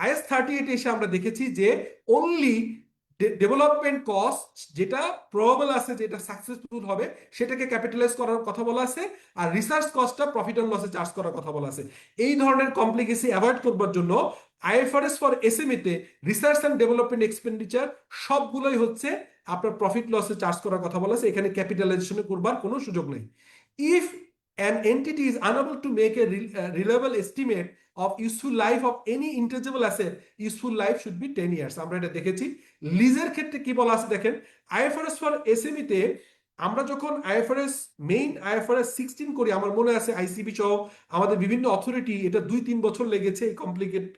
আইএস 38 এসে আমরা দেখেছি যে অনলি ডেভেলপমেন্ট কস্ট যেটা প্রবাবল আছে, যেটা সাকসেসফুল হবে, সেটাকে ক্যাপিটালাইজ করার কথা বলা আছে, আর রিসার্চ কস্টটা প্রফিট এন্ড লসে চার্জ করার কথা বলা আছে। এই ধরনের কমপ্লিকেসি অ্যাভয়েড করবার জন্য আইএফআরএস ফর এসএমই তে রিসার্চ এন্ড ডেভেলপমেন্ট এক্সপেন্ডিচার সবগুলোই হচ্ছে আপনার প্রফিট লসে চার্জ করার কথা বলা আছে, এখানে ক্যাপিটালাইজেশন করবার কোনো সুযোগ নেই। If an entity is unable to make a reliable estimate of useful life of any intangible asset, useful life should be 10 years. আমরা এটা দেখেছি। লিজের ক্ষেত্রে কি বলা আছে দেখেন, আইএফআরএস ফর এসএমই তে আমরা যখন মেইন আইএফআরএস 16 করি, আমার মনে আছে আইসিবি সহ আমাদের বিভিন্ন অথরিটি এটা 2-3 বছর লেগেছে এই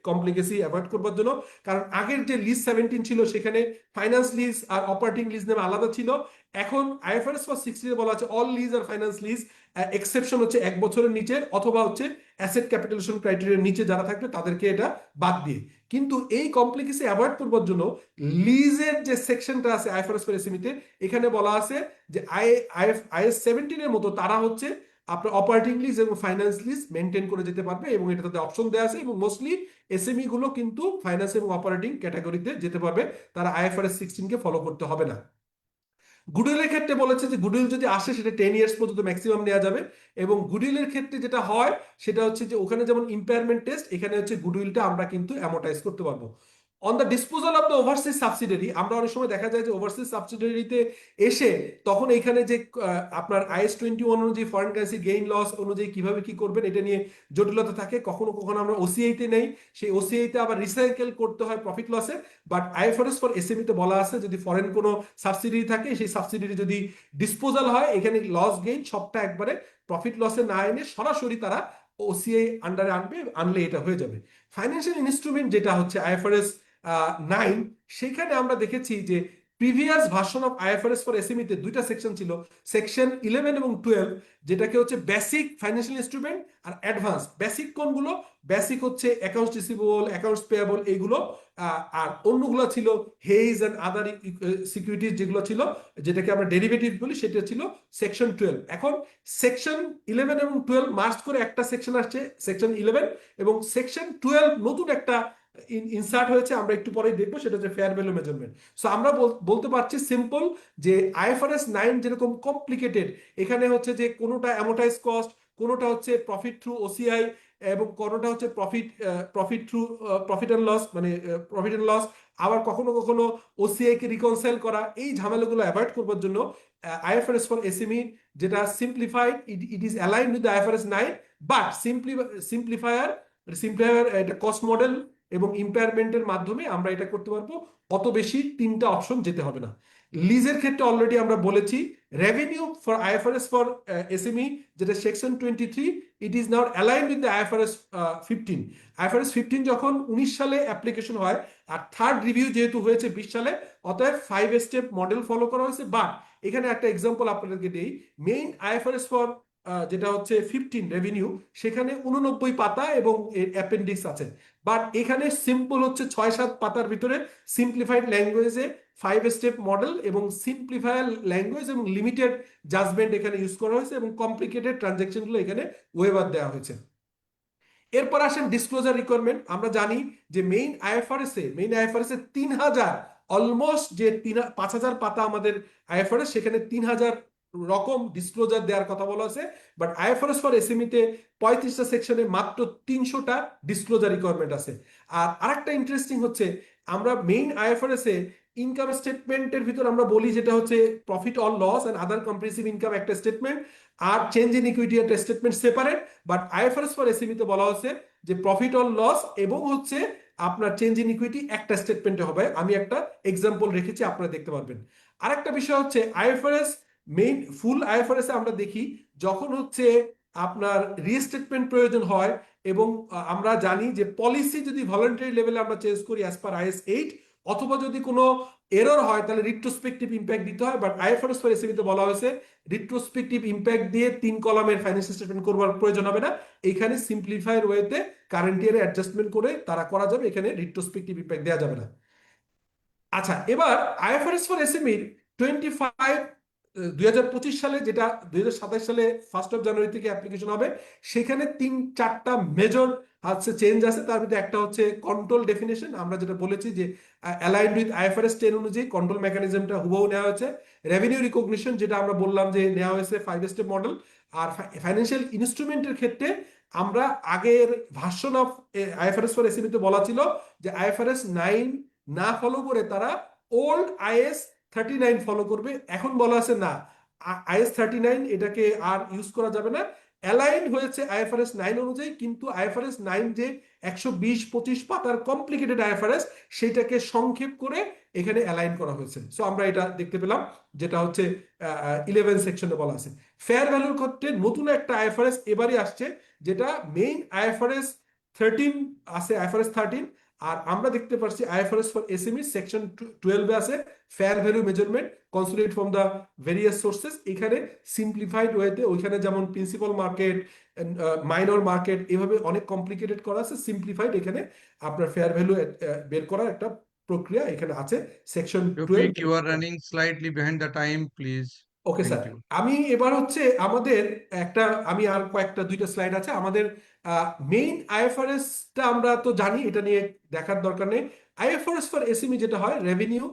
কমপ্লিকেসি অ্যাভয়েড করবার জন্য। কারণ আগের যে লিজ 17 ছিল সেখানে ফাইন্যান্স লিজ আর অপারেটিং লিজ নামে আলাদা ছিল। এখন আইএফআরএস ফর 16 বলা আছে অল লিজ আর ফাইন্যান্স লিজ, এক্সেপশন হচ্ছে 1 বছরের নিচে অথবা হচ্ছে অ্যাসেট ক্যাপিটালাইজেশন ক্রাইটেরিয়ার নিচে যারা থাকবে তাদেরকে এটা বাদ দিয়ে। কিন্তু এই কমপ্লিকেসি অ্যাভয়েড করবার জন্য লিজের যে সেকশনটা আছে আইএফআরএস ফর এসএমই তে, এখানে বলা আছে যে আইএস 17 এর মতো তারা হচ্ছে আপনার অপারেটিং লিজ এবং ফাইন্যান্স লিজ মেনটেন করে যেতে পারবে, এবং এটা তাদের অপশন দেওয়া আছে। এবং মোস্টলি এসএমই গুলো কিন্তু ফাইন্যান্স এবং অপারেটিং ক্যাটাগরিতে যেতে পারবে, তারা আইএফআরএস 16 কে ফলো করতে হবে না। গুডউইলের ক্ষেত্রে বলেছে যে গুডউইল যদি আসে সেটা 10 ইয়ার্স পর্যন্ত ম্যাক্সিমাম নেওয়া যাবে। এবং গুডউইলের ক্ষেত্রে যেটা হয় সেটা হচ্ছে যে ওখানে যেমন ইম্পেয়ারমেন্ট টেস্ট, এখানে হচ্ছে গুডউইলটা আমরা কিন্তু অ্যামোর্টাইজ করতে পারবো। On the disposal of the overseas subsidiary, আমরা অনেক সময় দেখা যায় যে ওভারসিজ সাবসিডিয়ারিতে এসে তখন এখানে যে আপনার আইএস 21 অনুযায়ী ফরেন কারেন্সি গেইন লস অনুযায়ী কিভাবে কি করবেন এটা নিয়ে জটিলতা থাকে। কখনো কখনো আমরা ওসিআইতে নেই, সেই ওসিআইতে আবার রিসাইকেল করতে হয় প্রফিট লসে। বাট আইএফআরএস ফর এসএমই তে বলা আছে যদি ফরেন কোনো সাবসিডিয়ারি থাকে, সেই সাবসিডিয়ারি যদি ডিসপোজাল হয়, এখানে লস গেইন সবটা একবারে প্রফিট লসে না এনে সরাসরি তারা ওসিআই আন্ডারে আনলে এটা হয়ে যাবে। ফাইন্যান্সিয়াল ইনস্ট্রুমেন্ট যেটা হচ্ছে আইএফআরএস 9, সেখানে আমরা দেখেছি যে previous version of IFRS for SME তে দুইটা সেকশন ছিল, সেকশন 11 এবং 12, যেটাকে হচ্ছে basic financial instrument are advance. Basic কোনগুলো? বেসিক হচ্ছে অ্যাকাউন্টস রিসিভেবল, অ্যাকাউন্টস পেয়েবল, এইগুলো। আর অন্যগুলো ছিল হেজ এন্ড আদার সিকিউরিটিজ, যেগুলো ছিল যেটাকে আমরা ডেরিভেটিভ বলি, সেটা ছিল সেকশন 12। এখন সেকশন 11 এবং 12 মার্জ করে একটা সেকশন আসছে সেকশন 11, এবং সেকশন 12 নতুন একটা ইনসার্ট হয়েছে, আমরা একটু পরেই দেখবো, সেটা হচ্ছে ফেয়ার ভ্যালু মেজারমেন্ট। সো আমরা বলতে পারছি সিম্পল যে আইএফআরএস 9 যেরকম কমপ্লিকেটেড, এখানে হচ্ছে যে কোনোটা অ্যামোর্টাইজ কস্ট, কোনোটা হচ্ছে প্রফিট থ্রু ওসিআই, এবং কোনোটা হচ্ছে profit through profit and loss, মানে প্রফিট এন্ড লস, আবার কখনো কখনো ওসিআই কে রিকনসাইল করা, এই ঝামেলাগুলো অ্যাভয়েড করবার জন্য আইএফআরএস ফর এসএমই যেটা simplified, it is aligned with IFRS 9, but simplifier এটা কস্ট মডেল এবং ইম্পেয়ারমেন্টের মাধ্যমে আমরা এটা করতে পারবো। অত বেশি 3টা অপশন যেতে হবে না। লিজের ক্ষেত্রে অলরেডি আমরা বলেছি revenue for IFRS for SME যেটা section 23, it is now aligned with the IFRS 15। IFRS 15 যখন 19 সালে অ্যাপ্লিকেশন হয়, আর থার্ড রিভিউ যেহেতু হয়েছে 20 সালে, অতএব 5 স্টেপ মডেল ফলো করা হয়েছে। বাট এখানে একটা এক্সাম্পল আপনাদেরকে দেই, মেইন আইএফআরএস ফর যেটা হচ্ছে 15 রেভিনিউ, সেখানে 89 পাতা এবং অ্যাপেন্ডিক্স আছে। বাট এখানে সিম্পল হচ্ছে 6-7 পাতার ভিতরে সিম্পলিফাইড ল্যাঙ্গুয়েজে 5 স্টেপ মডেল এবং সিম্পলিফায়ার ল্যাঙ্গুয়েজ এবং লিমিটেড জাজমেন্ট এখানে ইউজ করা হয়েছে, এবং কমপ্লিকেটেড ট্রানজাকশনগুলো এখানে ওয়েবার দেওয়া হয়েছে। এরপর আসেন ডিসক্লোজার রিকোয়ারমেন্ট। আমরা জানি যে মেইন আইএফআরএস এ 3000 অলমোস্ট যে 5000 পাতা আমাদের আইএফআরএস, সেখানে 3000 রকম ডিসক্লোজার দেওয়ার কথা বলা আছে। বাট আইএফআরএস ফর এসএমই তে 35টা সেকশনে মাত্র 300টা ডিসক্লোজার রিকোয়ারমেন্ট আছে। আর আরেকটা ইন্টারেস্টিং হচ্ছে, আমরা মেইন আইএফআরএস এ ইনকাম স্টেটমেন্টের ভিতর আমরা বলি যেটা হচ্ছে profit or loss and other comprehensive income একটা স্টেটমেন্ট, আর চেঞ্জ ইন ইকুইটি একটা স্টেটমেন্ট সেপারেট। বাট আইএফআরএস ফর এসএমই তে বলা হচ্ছে যে প্রফিট অর লস এবং হচ্ছে আপনার চেঞ্জ ইন ইকুইটি একটা স্টেটমেন্টে হবে। আমি একটা এক্সাম্পল রেখেছি, আপনারা দেখতে পারবেন। আরেকটা বিষয় হচ্ছে আইএফআরএস মেইন ফুল আইএফআরএস এ আমরা দেখি যখন হচ্ছে আপনার রিস্টেটমেন্ট প্রয়োজন হয়, এবং আমরা জানি যে পলিসি যদি ভলান্টারি লেভেলে আমরা চেঞ্জ করি অ্যাজ পার আইএস 8, অথবা যদি কোনো এরর হয় তাহলে রিট্রোস্পেক্টিভ ইম্প্যাক্ট দিতে হয়। বাট আইএফআরএস ফর এসএমই তে বলা হয়েছে রিট্রোস্পেক্টিভ ইম্প্যাক্ট দিয়ে 3 কলামের ফাইন্যান্সিয়াল স্টেটমেন্ট করবার প্রয়োজন হবে না। এখানে সিম্পলিফাইড ওয়েতে কারেন্ট ইয়ারে অ্যাডজাস্টমেন্ট করে তারা করা যাবে, এখানে রিট্রোস্পেক্টিভ ইম্প্যাক্ট দেওয়া যাবে না। আচ্ছা, এবার আইএফআরএস ফর এসএমই 2025 সালে, যেটা 2027 সালে 1 জানুয়ারি থেকে অ্যাপ্লিকেশন হবে, সেখানে 3-4টা মেজর হচ্ছে চেঞ্জ আছে। তার মধ্যে একটা হচ্ছে কন্ট্রোল ডেফিনেশন, আমরা যেটা বলেছি যে অ্যালাইন্ড উইথ আইএফআরএস 10 অনুযায়ী কন্ট্রোল মেকানিজমটা হুবহু নেওয়া হয়েছে। রেভিনিউ রিকগনিশন, যেটা আমরা বললাম যে নেওয়া হয়েছে 5 স্টেপ মডেল। আর ফাইন্যান্সিয়াল ইনস্ট্রুমেন্টের ক্ষেত্রে আমরা আগের version of IFRS for SME তে বলা ছিল যে আইএফআরএস 9 না ফলো করে তারা ওল্ড আইএস 39 ফলো করবে। এখন বলা আছে না, আইএস 39 এটাকে আর ইউজ করা যাবে না, অ্যালাইন হয়েছে আইএফআরএস 9 অনুযায়ী, কিন্তু আইএফআরএস 9 যে 120-25 পাতার কমপ্লিকেটেড আইএফআরএস, সেটাকে সংক্ষেপ করে এখানে অ্যালাইন করা হয়েছে। সো আমরা এটা দেখতে পেলাম, যেটা হচ্ছে 11 সেকশনে বলা আছে। ফেয়ার ভ্যালুর ক্ষেত্রে নতুন একটা আইএফআরএস এবারই আসছে, যেটা মেইন আইএফআরএস 13 আছে, আইএফআরএস 13। আর আমরা দেখতে পাচ্ছি আইএফআরএস ফর এসএমই সেকশন 12 এ আছে fair value measurement consolidate from the various sources. এখানে সিম্পলিফাইড ওয়েতে, ওইখানে যেমন প্রিন্সিপাল মার্কেট, মাইনর মার্কেট, এভাবে অনেক কমপ্লিকেটেড করা আছে, সিম্পলিফাইড এখানে আপনার ফেয়ার ভ্যালু বের করার একটা প্রক্রিয়া এখানে আছে section 12। Shafik, you are running slightly behind the time, please. Okay Thank sir, you. আমি এবার হচ্ছে আমাদের আমি আর দুইটা স্লাইড আছে আমাদের। মেইন আইএফআরএসটা আমরা তো জানি, এটা নিয়ে দেখার দরকার নেই। আইএফআরএস ফর এসএমই যেটা হয়, রেভিনিউ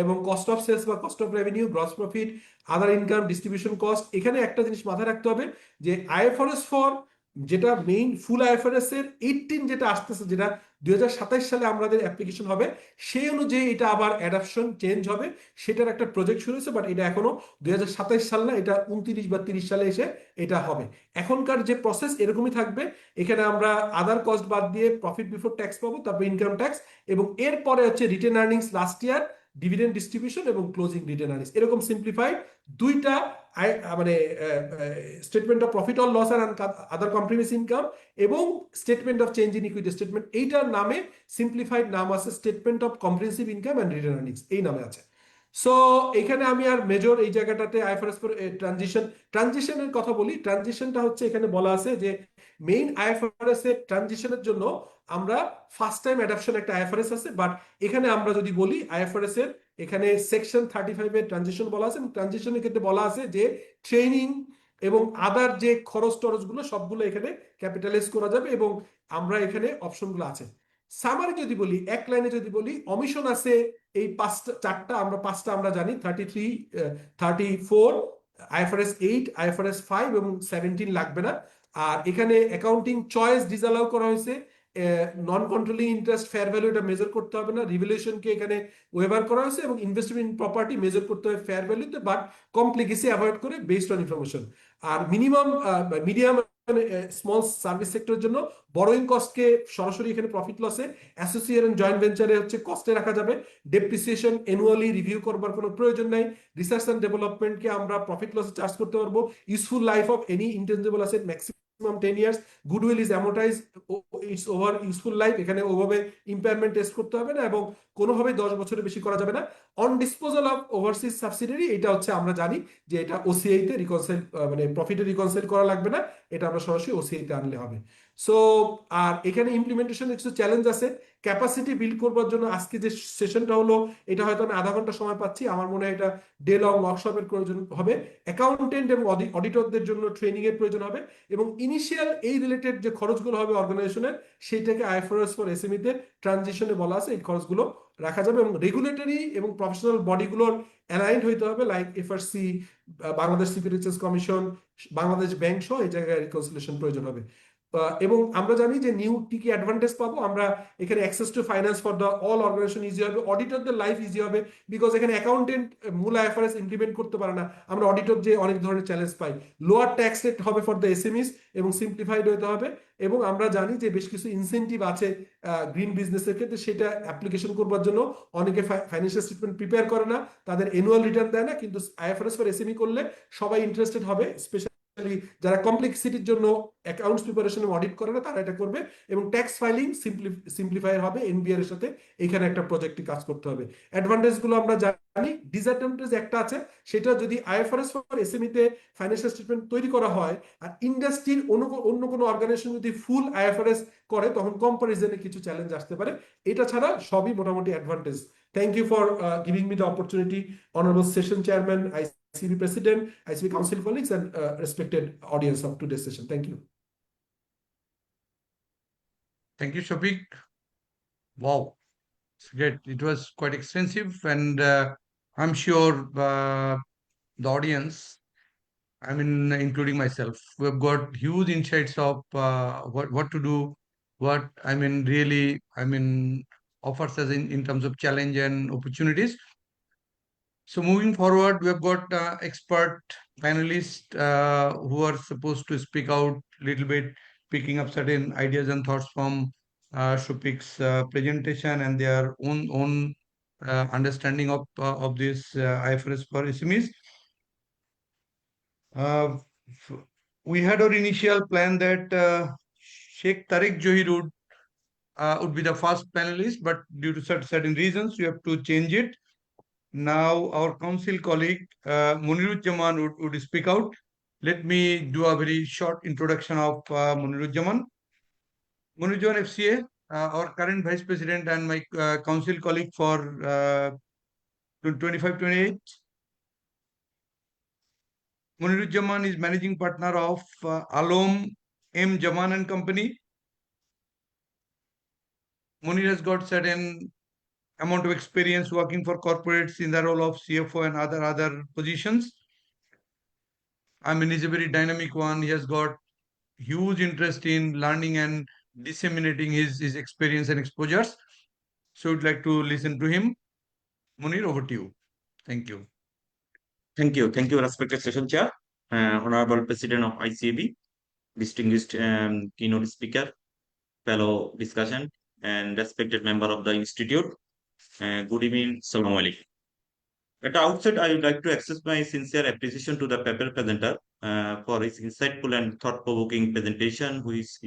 এবং কস্ট অফ সেলস বা cost of revenue, gross profit, other income, distribution cost. এখানে একটা জিনিস মাথায় রাখতে হবে যে আইএফআরএস ফর যেটা মেইন ফুল আইএফআরএস এর 18 যেটা আসতেছে, যেটা 2027 সালে আমাদের অ্যাপ্লিকেশন হবে, সেই অনুযায়ী এটা আবার অ্যাডাপশন চেঞ্জ হবে। সেটার একটা প্রজেক্ট শুরু হয়েছে, বাট এটা এখনো 2027 সাল না, এটা 29 বা 30 সালে এসে এটা হবে। এখনকার যে প্রসেস এরকমই থাকবে। এখানে আমরা আদার কস্ট বাদ দিয়ে প্রফিট বিফোর ট্যাক্স পাবো, তারপর ইনকাম ট্যাক্স, এবং এরপরে হচ্ছে retained earnings last year, dividend distribution এবং ক্লোজিং রিটেন আর্নিংস, এরকম সিম্পলিফাইড দুইটা মানে statement of profit or loss and other comprehensive income এবং statement of change in equity statement, এইটার নামে সিম্পলিফাইড নাম আছে statement of comprehensive income and retained earnings, এই নামে আছে। সো এখানে আমি আর মেজর এই জায়গাটাতে আইএফআরএস ফর ট্রানজিশনের কথা বলি। ট্রানজিশনটা হচ্ছে এখানে বলা আছে যে মেইন আইএফআরএস এর ট্রানজিশনের জন্য আমরা ফার্স্ট টাইম অ্যাডাপশন একটা আইএফআরএস আছে, বাট এখানে আমরা যদি বলি আইএফআরএস এর এখানে সেকশন 35 এর ট্রানজিশন বলা আছে, এবং ট্রানজিশনের ক্ষেত্রে বলা আছে যে ট্রেনিং এবং আদার যে খরচ টরচ গুলো সবগুলো এখানে ক্যাপিটালাইজ করা যাবে, এবং আমরা এখানে অপশনগুলো আছে। সামারি যদি বলি, এক লাইনে যদি বলি, অমিশন আছে এই চারটা, আমরা জানি 33, 34, আইএফআরএস 8, আইএফআরএস 5 এবং 17 লাগবে না। আর এখানে অ্যাকাউন্টিং চয়েস ডিসঅ্যালাউ করা হয়েছে। নন কন্ট্রোলিং ইন্টারেস্ট ফেয়ার ভ্যালু এটা মেজার করতে হবে না, রিভ্যালুয়েশনকে এখানে ওয়েভার করা হয়েছে, এবং ইনভেস্টমেন্ট ইন প্রপার্টি মেজার করতে হবে ফেয়ার ভ্যালুতে, বাট কমপ্লিকেসি অ্যাভয়েড করে বেসড অন ইনফরমেশন। আর মিডিয়াম স্মল সার্ভিস সেক্টরের জন্য বরোইং কস্টকে সরাসরি এখানে প্রফিট লসে, অ্যাসোসিয়েট এন্ড জয়েন্ট ভেঞ্চারে হচ্ছে কস্টে রাখা যাবে। ডেপ্রিসিয়েশন অ্যানুয়ালি রিভিউ করবার কোনো প্রয়োজন নাই। রিসার্চ এন্ড ডেভেলপমেন্টকে আমরা প্রফিট লসে চার্জ করতে পারবো। Useful life of any intangible asset maximum 10 years. Goodwill is amortised its over useful life, এখানে ওভাবে ইম্পায়ারমেন্ট টেস্ট করতে হবে না, এবং কোনোভাবে 10 বছরের বেশি করা যাবে না। On disposal of overseas subsidiary, এটা হচ্ছে আমরা জানি যে এটা ওসিআই তে রিকনসাইল, মানে প্রফিটে রিকনসাইল করা লাগবে না, এটা আমরা সরাসরি ওসিআই তে আনলে হবে। সো আর এখানে ইমপ্লিমেন্টেশন কিছু চ্যালেঞ্জ আছে। ক্যাপাসিটি বিল্ড করবার জন্য আজকে যে সেশনটা হলো, এটা হয়তো আমি আধা ঘন্টা সময় পাচ্ছি, আমার মনে হয় এটা ডে লং ওয়ার্কশপের প্রয়োজন হবে। অ্যাকাউন্টেন্ট এবং অডিটরদের জন্য ট্রেনিং এর প্রয়োজন হবে, এবং ইনিশিয়াল এই রিলেটেড যে খরচগুলো হবে অর্গানাইজেশনের, সেইটাকে আইএফআরএস ফর এসএমই তে ট্রানজিশনে বলা আছে, এই খরচগুলো রাখা যাবে। এবং রেগুলেটরি এবং প্রফেশনাল বডিগুলোর অ্যালাইন্ড হইতে হবে, like FRC, Bangladesh securities commission, Bangladesh bank সহ এই জায়গায় রিকনসিলিয়েশন প্রয়োজন হবে। এবং আমরা জানি যে নিউ কি কি অ্যাডভান্টেজ পাবো আমরা এখানে, access to finance for the all organisation easy হবে, অডিটরদের লাইফ ইজি হবে, বিকজ এখানে অ্যাকাউন্টেন্ট মূল আইএফআরএস ইমপ্লিমেন্ট করতে পারে না, আমরা অডিটর যে অনেক ধরনের চ্যালেঞ্জ পাই। লোয়ার ট্যাক্স রেট হবে ফর দ্য এসএমইস, এবং সিম্পলিফাইড হতে হবে। এবং আমরা জানি যে বেশ কিছু ইনসেন্টিভ আছে গ্রিন বিজনেসের ক্ষেত্রে, সেটা অ্যাপ্লিকেশন করবার জন্য অনেকে ফাইন্যান্সিয়াল স্টেটমেন্ট প্রিপেয়ার করে না, তাদের অ্যানুয়াল রিটার্ন দেয় না, কিন্তু আইএফআরএস ফর এসএমই করলে সবাই ইন্টারেস্টেড হবে, স্পেশালি যারা কমপ্লেক্সিটির জন্য অ্যাকাউন্টস প্রিপারেশন অডিট করে না, তারা এটা করবে। এবং ট্যাক্স ফাইলিং সিম্পলিফাই হবে এনবিআর এর সাথে, এখানে একটা প্রজেক্টে কাজ করতে হবে। অ্যাডভান্টেজ গুলো আমরা জানি, ডিসঅ্যাডভান্টেজ একটা আছে, সেটা যদি আইএফআরএস ফর এসএমই তে ফাইন্যান্সিয়াল স্টেটমেন্ট তৈরি করা হয় আর ইন্ডাস্ট্রির অন্য কোনো অর্গানাইজেশন যদি ফুল আইএফআরএস করে, তখন কম্পারিজনে কিছু চ্যালেঞ্জ আসতে পারে। এটা ছাড়া সবই মোটামুটি advantage. Thank you for giving me the opportunity, Honorable Session Chairman, ICB President, ICB Council colleagues, and respected audience of today's session. Thank you. Thank you, Shafik. Wow, it's great. It was quite extensive, and I'm sure the audience, I mean, including myself, we have got huge insights of what to do, what I mean, really, I mean, offers us in terms of challenge and opportunities. So moving forward, we have got expert panelists who are supposed to speak out a little bit, picking up certain ideas and thoughts from Shupik's presentation and their own understanding of this IFRS for SMEs. We had our initial plan that Sheikh Tariq Johir would be the first panelist, but due to certain reasons, we have to change it. Now, our council colleague Munirujjaman would speak out. Let me do a very short introduction of Munirujjaman. Munirujjaman FCA, our current vice president and my council colleague for 25-28. Munirujjaman is managing partner of Alom M. Jaman and Company. Munir has got certain amount of experience working for corporates in the role of CFO and other positions. I mean, he's a very dynamic one. He has got huge interest in learning and disseminating his experience and exposures. So I'd like to listen to him. Munir, over to you. Thank you. Thank you. Thank you, respected session chair, honorable president of ICAB, distinguished keynote speaker, fellow discussion, and respected member of the institute. Good evening. Assalamu alaikum. At the outset, I would like to express my sincere appreciation to the paper presenter for his insightful and thought-provoking presentation, which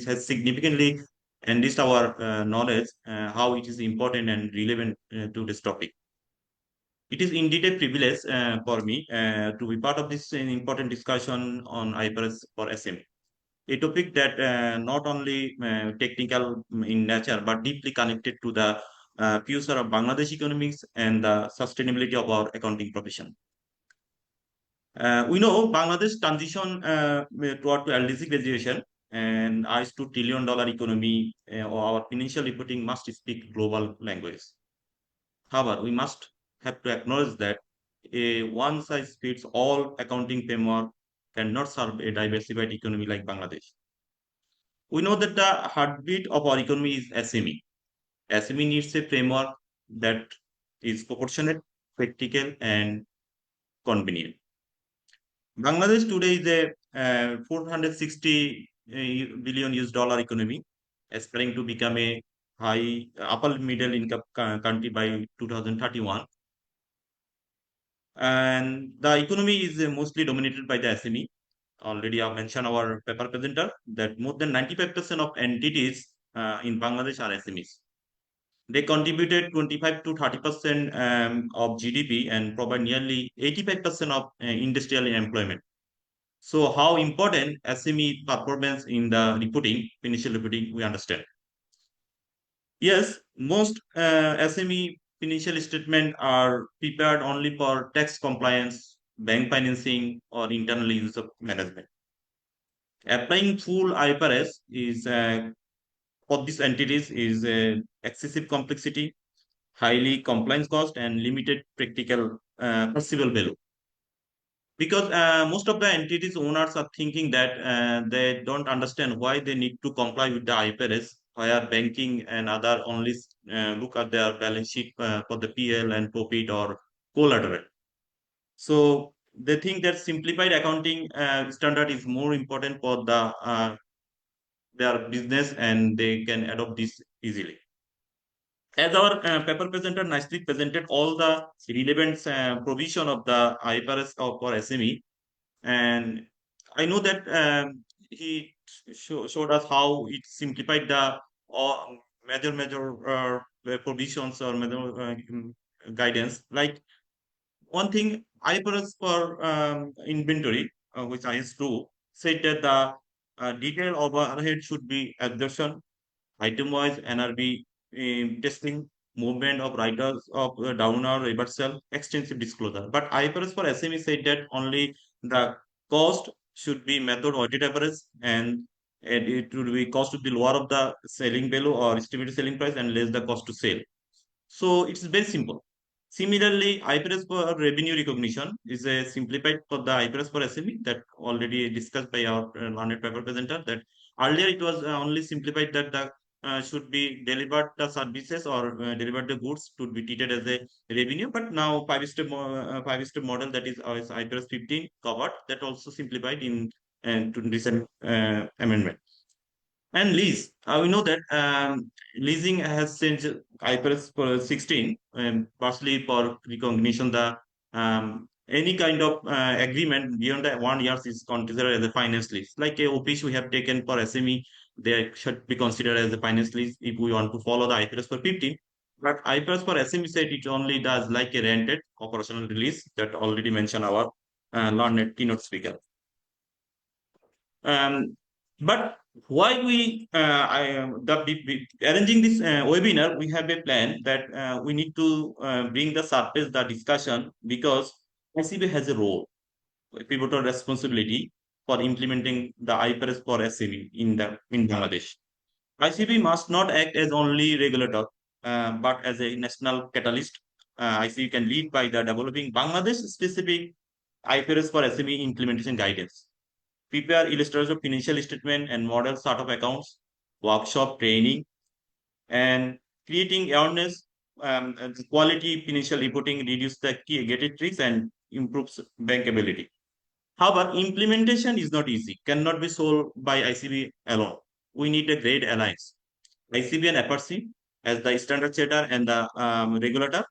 has significantly enriched our knowledge, how it is important and relevant to this topic. It is indeed a privilege for me to be part of this important discussion on IFRS for SME, a topic that not only technical in nature but deeply connected to the future of Bangladesh economics and the sustainability of our accounting profession. We know Bangladesh transition toward to LDC graduation and ICE $2 trillion economy, or our financial reporting must speak global language. However, we must have to acknowledge that a one-size-fits-all accounting framework cannot serve a diversified economy like Bangladesh. We know that the heartbeat of our economy is SME. SME needs a framework that is proportionate, practical, and convenient. Bangladesh today is a 460 billion US dollar economy, aspiring to become a upper middle income country by 2031. And the economy is mostly dominated by the SME. Already I mentioned our paper presenter that more than 95% of entities in Bangladesh are SMEs. They contributed 25 to 30% of GDP and provide nearly 85% of industrial employment. So how important SME performance in the reporting, financial reporting, we understand. Yes, most SME financial statements are prepared only for tax compliance, bank financing, or internal use of management. Applying full IFRS is for these entities is excessive complexity, highly compliance cost, and limited practical perceivable value. Because most of the entities owners are thinking that they don't understand why they need to comply with the IFRS, where banking and other only look at their balance sheet for the PL and profit or collateral. So they think that simplified accounting standard is more important for their business, and they can adopt this easily. As our paper presenter nicely presented all the relevant provision of the IFRS for SME, and I know that he showed us how it simplified the major provisions or major guidance. Like one thing, IFRS for inventory, which IS2, said that the detail overhead should be absorption, item-wise NRV testing, movement of writers of downer, reversal, extensive disclosure. But IFRS for SME said that only the cost should be method weighted average, and it would be cost would be lower of the selling value or estimated selling price and less the cost to sell. So it's very simple. Similarly, IFRS for revenue recognition is a simplified for the IFRS for SME that already discussed by our learned paper presenter. That earlier it was only simplified that the should be delivered the services or delivered the goods to be treated as a revenue. But now five-step model, that is IFRS 15 covered, that also simplified in to recent amendment. And lease, we know that leasing has changed IFRS for 16, partially for recognition the any kind of agreement beyond the 1 year is considered as a finance lease. Like a OPs we have taken for SME, they should be considered as a finance lease if we want to follow the IFRS for 15. But IFRS for SME said it only does like a rented operational release that already mentioned our learned keynote speaker. But why we arranging this webinar, we have a plan that we need to bring the surface the discussion, because ICB has a role, a pivotal responsibility for implementing the IFRS for SME in Bangladesh. ICB must not act as only regulator, but as a national catalyst. ICB can lead by the developing Bangladesh specific IFRS for SME implementation guidance, prepare illustrators of financial statement and model chart of accounts, workshop training, and creating awareness, and quality financial reporting, reduce the key gated risks and improves bankability. However, implementation is not easy, cannot be solved by ICB alone. We need a great alliance. ICB and FRC as the standard setter and the regulator,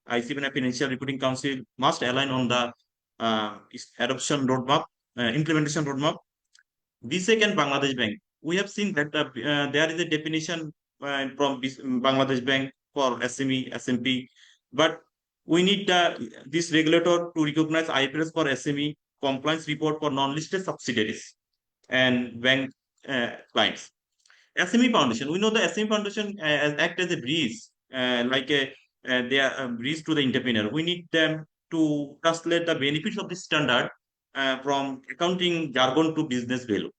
ICB and Financial Reporting Council must align on the adoption roadmap, implementation roadmap. BSEC and Bangladesh Bank, we have seen that there is a definition from Bangladesh Bank for SME, SMP, but we need this regulator to recognize IFRS for SME compliance report for non-listed subsidiaries and bank clients. SME Foundation, we know the SME Foundation act as a breeze, they are a breeze to the entrepreneur. We need them to translate the benefits of this standard from accounting jargon to business value.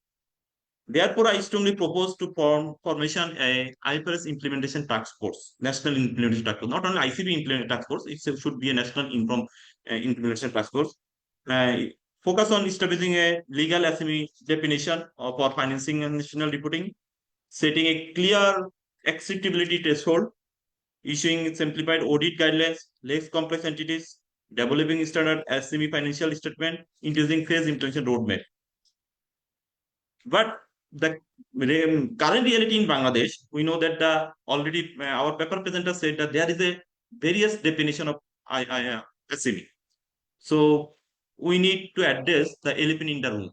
Therefore, I strongly propose to formation a IFRS implementation task force, national implementation task force. Not only ICB implementation task force, it should be a national implementation task force. Focus on establishing a legal SME definition for financing and national reporting, setting a clear acceptability threshold, issuing simplified audit guidelines, less complex entities, developing standard SME financial statement, introducing phase implementation roadmap. But the current reality in Bangladesh, we know that already our paper presenter said that there is a various definition of SME. So we need to address the elephant in the room.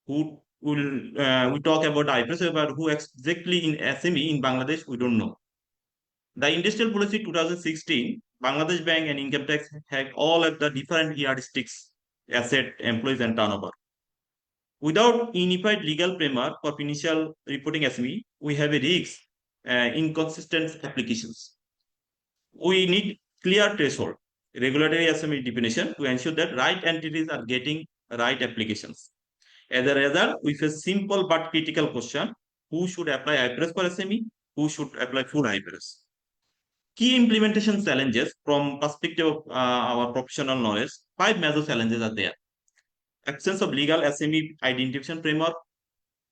Who will we talk about IFRS, but who exactly in SME in Bangladesh, we don't know. The Industrial Policy 2016, Bangladesh Bank and Income Tax have all of the different yardsticks, asset, employees, and turnover. Without unified legal framework for financial reporting SME, we have a risk inconsistent applications. We need clear threshold, regulatory SME definition to ensure that right entities are getting right applications. As a result, we face simple but critical question: who should apply IFRS for SME? Who should apply full IFRS? Key implementation challenges from perspective of our professional knowledge. 5 major challenges are there: absence of legal SME identification framework,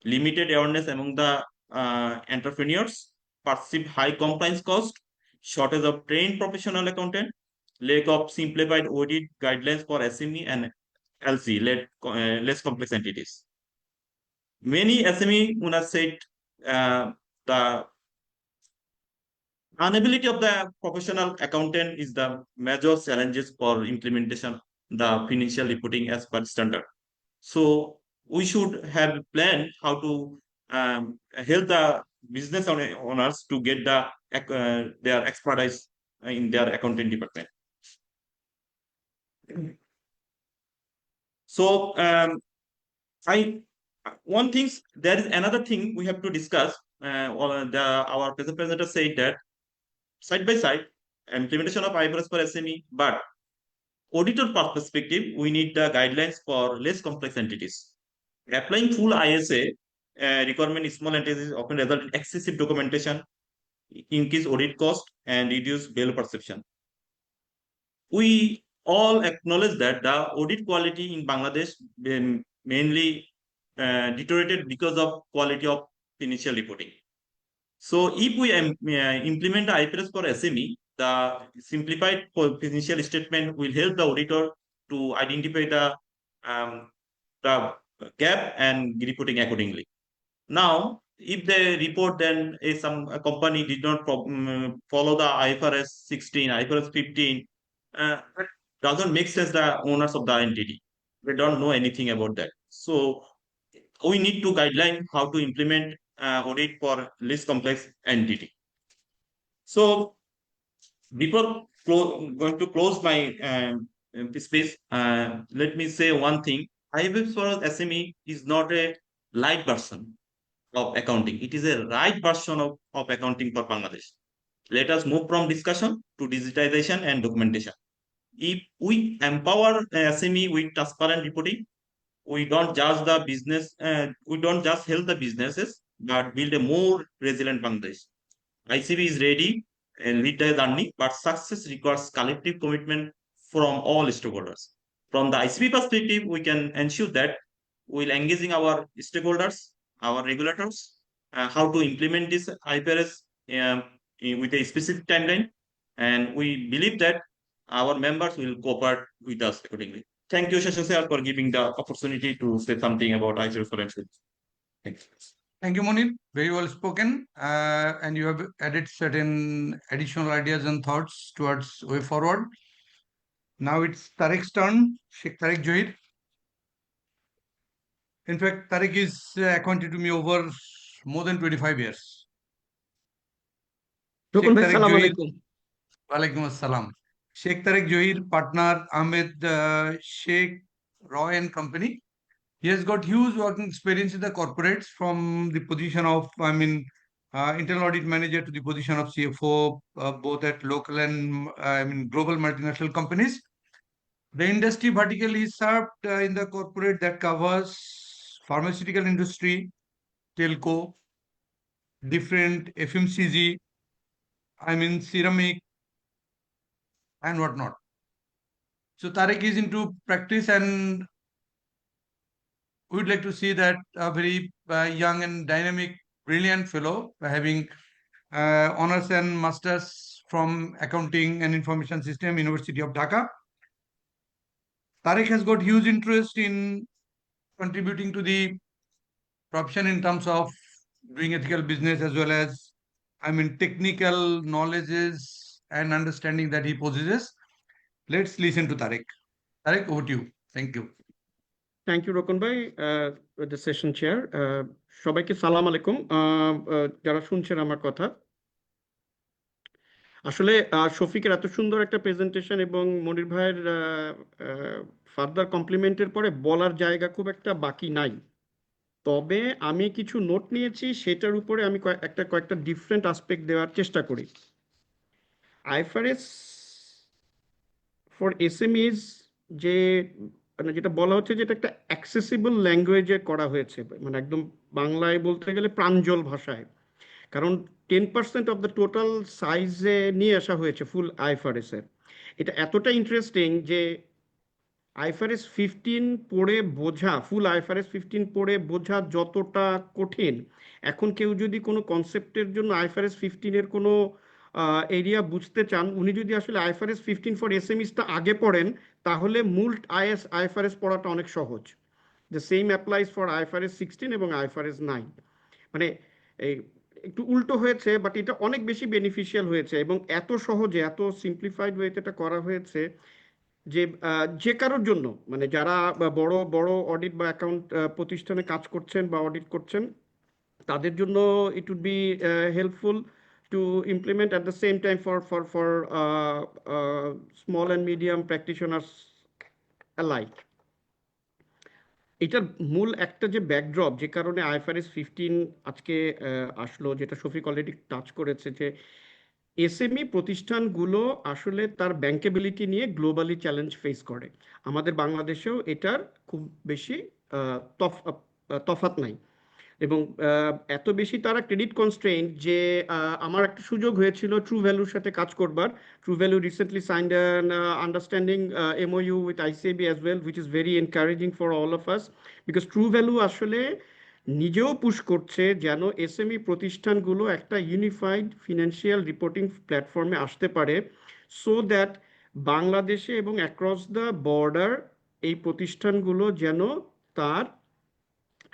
limited awareness among the entrepreneurs, perceived high compliance cost, shortage of trained professional accountant, lack of simplified audit guidelines for SME and LC, less complex entities. Many SME owners said the inability of the professional accountant is the major challenges for implementation the financial reporting as per standard. So we should have a plan how to help the business owners to get their expertise in their accounting department. So one thing, there is another thing we have to discuss. Our presenter said that side by side implementation of IFRS for SME, but auditor perspective, we need the guidelines for less complex entities. Applying full ISA requirement in small entities often result in excessive documentation, increase audit cost, and reduce value perception. We all acknowledge that the audit quality in Bangladesh mainly deteriorated because of quality of financial reporting. So if we implement the IFRS for SME, the simplified financial statement will help the auditor to identify the gap and reporting accordingly. Now, if they report then a company did not follow the IFRS 16, IFRS 15, that doesn't make sense the owners of the entity. They don't know anything about that. So we need to guideline how to implement audit for less complex entity. So before going to close my space, let me say one thing. IFRS for SME is not a light version of accounting. It is a right version of accounting for Bangladesh. Let us move from discussion to digitization and documentation. If we empower SME with transparent reporting, we don't just the business, we don't just help the businesses, but build a more resilient Bangladesh. ICB is ready and lead the journey, but success requires collective commitment from all stakeholders. From the ICB perspective, we can ensure that we'll engaging our stakeholders, our regulators, how to implement this IFRS with a specific timeline, and we believe that our members will cooperate with us accordingly. Thank you, Shashank sir, for giving the opportunity to say something about IFRS for SME. Thank you. Thank you, Monil. Very well spoken. And you have added certain additional ideas and thoughts towards way forward. Now it's Tarek's turn. Sheikh Tarek Johir. In fact, Tarek is acquainted to me over more than 25 years. রোকন ভাই Tarek সালাম Johir, আলাইকুম। Walaikum Assalam. Sheikh Tarek Johir, partner Ahmed Sheikh Roy and Company. He has got huge working experience in the corporates from the position of, internal audit manager to the position of CFO, both at local and global multinational companies. The industry vertical is served in the corporate that covers pharmaceutical industry, telco, different FMCG, ceramic, and whatnot. So Tarek is into practice, and we would like to see that a very young and dynamic, brilliant fellow having honors and masters from accounting and information system, University of Dhaka. Tarek has got huge interest in contributing to the profession in terms of doing ethical business, as well as technical knowledges and understanding that he possesses. Let's listen to Tarek. Tarek, over to you. Thank you. Thank you Rokon ভাই, the session chair. সবাইকে সালাম আলাইকুম যারা শুনছেন আমার কথা। আসলে শফিকের এত সুন্দর একটা প্রেজেন্টেশন এবং মনির ভাইয়ের ফার্দার কমপ্লিমেন্টের পরে বলার জায়গা খুব একটা বাকি নাই। তবে আমি কিছু নোট নিয়েছি, সেটার উপরে আমি কয়েকটা ডিফারেন্ট আসপেক্ট দেওয়ার চেষ্টা করি। আইএফআরএস ফর এসএমইজ যে যেটা বলা হচ্ছে যে এটা একটা অ্যাক্সেসিবল ল্যাঙ্গুয়েজে করা হয়েছে, মানে একদম বাংলায় বলতে গেলে প্রাঞ্জল ভাষায়। কারণ 10% অফ দ্য টোটাল সাইজে নিয়ে আসা হয়েছে ফুল আইএফআরএস এর। এটা এতটা ইন্টারেস্টিং যে আইএফআরএস 15 পড়ে বোঝা, ফুল আইএফআরএস 15 পড়ে বোঝা যতটা কঠিন, এখন কেউ যদি কোনো কনসেপ্টের জন্য আইএফআরএস 15 এর কোনো এরিয়া বুঝতে চান, উনি যদি আসলে আইএফআরএস 15 ফর এসএমইসটা আগে পড়েন, তাহলে মূল আইএফআরএস পড়াটা অনেক সহজ। The same applies for IFRS 16 এবং আইএফআরএস 9। মানে এই একটু উল্টো হয়েছে, বাট এটা অনেক বেশি বেনিফিশিয়াল হয়েছে এবং এত সহজে, এত সিম্পলিফাইড ওয়েতে এটা করা হয়েছে যে যে কারোর জন্য, মানে যারা বড় বড় অডিট বা অ্যাকাউন্ট প্রতিষ্ঠানে কাজ করছেন বা অডিট করছেন, তাদের জন্য it would be helpful to implement at the same time for small and medium practitioners alike. এটার মূল একটা যে ব্যাকড্রপ, যে কারণে আইএফআরএস 15 আজকে আসলো, যেটা শফিক অলরেডি টাচ করেছে, যে এসএমই প্রতিষ্ঠানগুলো আসলে তার ব্যাংকেবিলিটি নিয়ে গ্লোবালি চ্যালেঞ্জ ফেস করে। আমাদের বাংলাদেশেও এটার খুব বেশি তফাৎ নাই এবং এত বেশি তারা ক্রেডিট কনস্ট্রেইন যে আমার একটা সুযোগ হয়েছিল ট্রু ভ্যালুর সাথে কাজ করবার। True value recently signed an understanding MOU with ICAB as well, which is very encouraging for all of us, because true value আসলে নিজেও পুশ করছে যেন এসএমই প্রতিষ্ঠানগুলো একটা ইউনিফাইড ফিনান্সিয়াল রিপোর্টিং প্ল্যাটফর্মে আসতে পারে, সো দ্যাট বাংলাদেশে এবং অ্যাক্রস দ্য বর্ডার এই প্রতিষ্ঠানগুলো যেন তার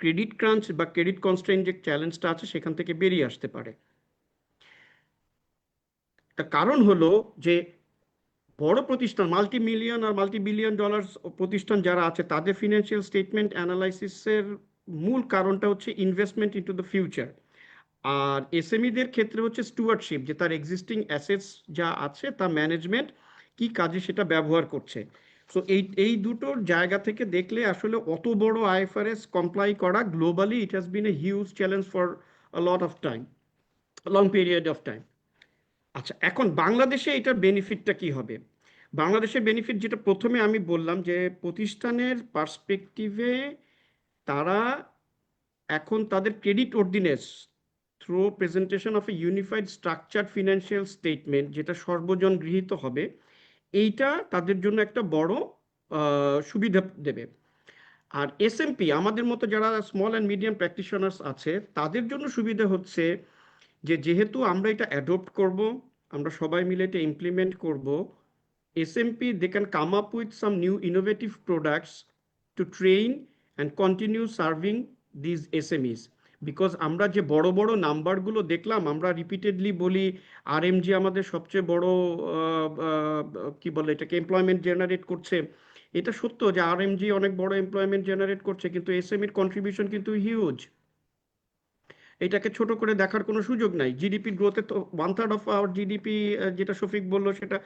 ক্রেডিট ক্রাঞ্চ বা ক্রেডিট কনস্ট্রেইন যে চ্যালেঞ্জটা আছে সেখান থেকে বেরিয়ে আসতে পারে। তার কারণ হলো যে বড় প্রতিষ্ঠান, মাল্টি মিলিয়ন আর মাল্টি বিলিয়ন ডলার প্রতিষ্ঠান যারা আছে, তাদের ফিনান্সিয়াল স্টেটমেন্ট অ্যানালাইসিসের মূল কারণটা হচ্ছে ইনভেস্টমেন্ট ইনটু দ্য ফিউচার। আর এসএমইদের ক্ষেত্রে হচ্ছে স্টুয়ার্ডশিপ, যে তার এক্সিস্টিং অ্যাসেটস যা আছে তা ম্যানেজমেন্ট কি কাজে সেটা ব্যবহার করছে। সো এই দুটোর জায়গা থেকে দেখলে আসলে অত বড় আইএফআরএস কমপ্লাই করা globally it has been a huge challenge for a lot of time, long period of time. আচ্ছা, এখন বাংলাদেশে এটার বেনিফিটটা কি হবে? বাংলাদেশের বেনিফিট যেটা প্রথমে আমি বললাম, যে প্রতিষ্ঠানের পার্সপেক্টিভে তারা এখন তাদের credit ordinance through presentation of A unified structured financial statement, যেটা সর্বজন গৃহীত হবে, এইটা তাদের জন্য একটা বড় সুবিধা দেবে। আর এসএমপি আমাদের মতো যারা স্মল অ্যান্ড মিডিয়াম প্র্যাকটিশনার্স আছে, তাদের জন্য সুবিধা হচ্ছে যে যেহেতু আমরা এটা অ্যাডপ্ট করব, আমরা সবাই মিলে এটা ইমপ্লিমেন্ট করব, SMP they can come up with some new innovative products to train and continue serving these SMEs. Because আমরা যে বড় বড় নাম্বারগুলো দেখলাম, আমরা রিপিটেডলি বলি আরএমজি আমাদের সবচেয়ে বড় কি বলে এটাকে এমপ্লয়মেন্ট জেনারেট করছে। এটা সত্য যে আরএমজি অনেক বড় এমপ্লয়মেন্ট জেনারেট করছে, কিন্তু এসএমইর কন্ট্রিবিউশন কিন্তু হিউজ। এটাকে ছোট করে দেখার কোনো সুযোগ নাই। জিডিপি গ্রোথে তো 1/3 অফ আওয়ার জিডিপি, যেটা শফিক বললো, সেটা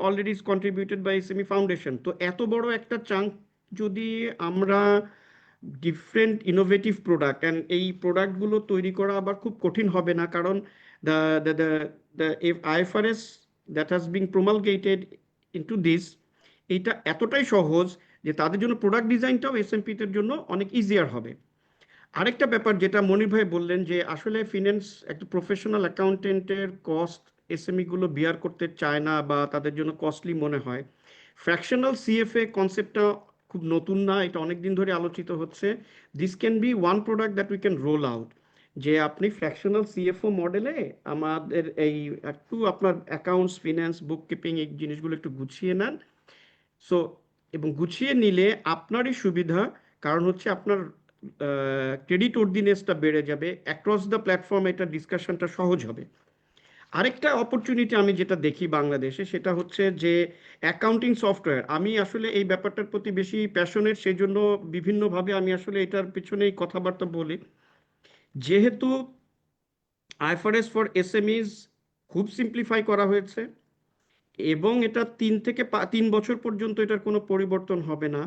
already is contributed by SME foundation. তো এত বড় একটা চাঙ্ক যদি আমরা ডিফারেন্ট ইনোভেটিভ প্রোডাক্ট, অ্যান্ড এই প্রোডাক্টগুলো তৈরি করা আবার খুব কঠিন হবে না, কারণ the IFRS that has been promulgated into this, এইটা এতটাই সহজ যে তাদের জন্য প্রোডাক্ট ডিজাইনটাও এসএমপিদের জন্য অনেক ইজিয়ার হবে। আরেকটা ব্যাপার যেটা মনির ভাই বললেন, যে আসলে ফিন্যান্স একটা প্রফেশনাল অ্যাকাউন্টেন্টের কস্ট এসএমই গুলো বিয়ার করতে চায় না বা তাদের জন্য কস্টলি মনে হয়। ফ্র্যাকশনাল সিএফএ কনসেপ্টটা খুব নতুন না, এটা অনেক দিন ধরে আলোচিত হচ্ছে। This can be one product that we can roll out, যে আপনি ফ্র্যাকশনাল সিএফও মডেলে আমাদের এই একটু আপনার অ্যাকাউন্টস, ফিন্যান্স, বুক কিপিং এই জিনিসগুলো একটু গুছিয়ে নেন। সো এবং গুছিয়ে নিলে আপনারই সুবিধা, কারণ হচ্ছে আপনার ক্রেডিট অর্ডিনেন্সটা বেড়ে যাবে, অ্যাক্রস দ্য প্ল্যাটফর্ম এটা ডিসকাশনটা সহজ হবে। আরেকটা অপরচুনিটি আমি যেটা দেখি বাংলাদেশে, সেটা হচ্ছে যে অ্যাকাউন্টিং সফটওয়্যার। আমি আসলে এই ব্যাপারটার প্রতি বেশি প্যাশনেট, সেই জন্য বিভিন্নভাবে আমি আসলে এটার পিছনেই কথাবার্তা বলি। যেহেতু আইএফআরএস ফর এসএমইস খুব সিম্পলিফাই করা হয়েছে এবং এটা 3 বছর পর্যন্ত এটার কোনো পরিবর্তন হবে না।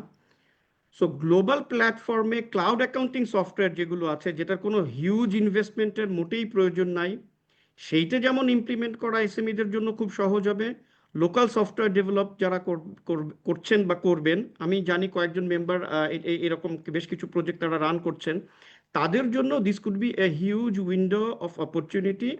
সো গ্লোবাল প্ল্যাটফর্মে ক্লাউড অ্যাকাউন্টিং সফটওয়্যার যেগুলো আছে, যেটার কোনো হিউজ ইনভেস্টমেন্টের মোটেই প্রয়োজন নাই, সেইটা যেমন ইমপ্লিমেন্ট করা এসএমইদের জন্য খুব সহজ হবে। লোকাল সফটওয়্যার ডেভেলপ যারা করছেন বা করবেন, আমি জানি কয়েকজন মেম্বার এরকম বেশ কিছু প্রজেক্ট তারা রান করছেন, তাদের জন্য this could B a huge window of opportunity.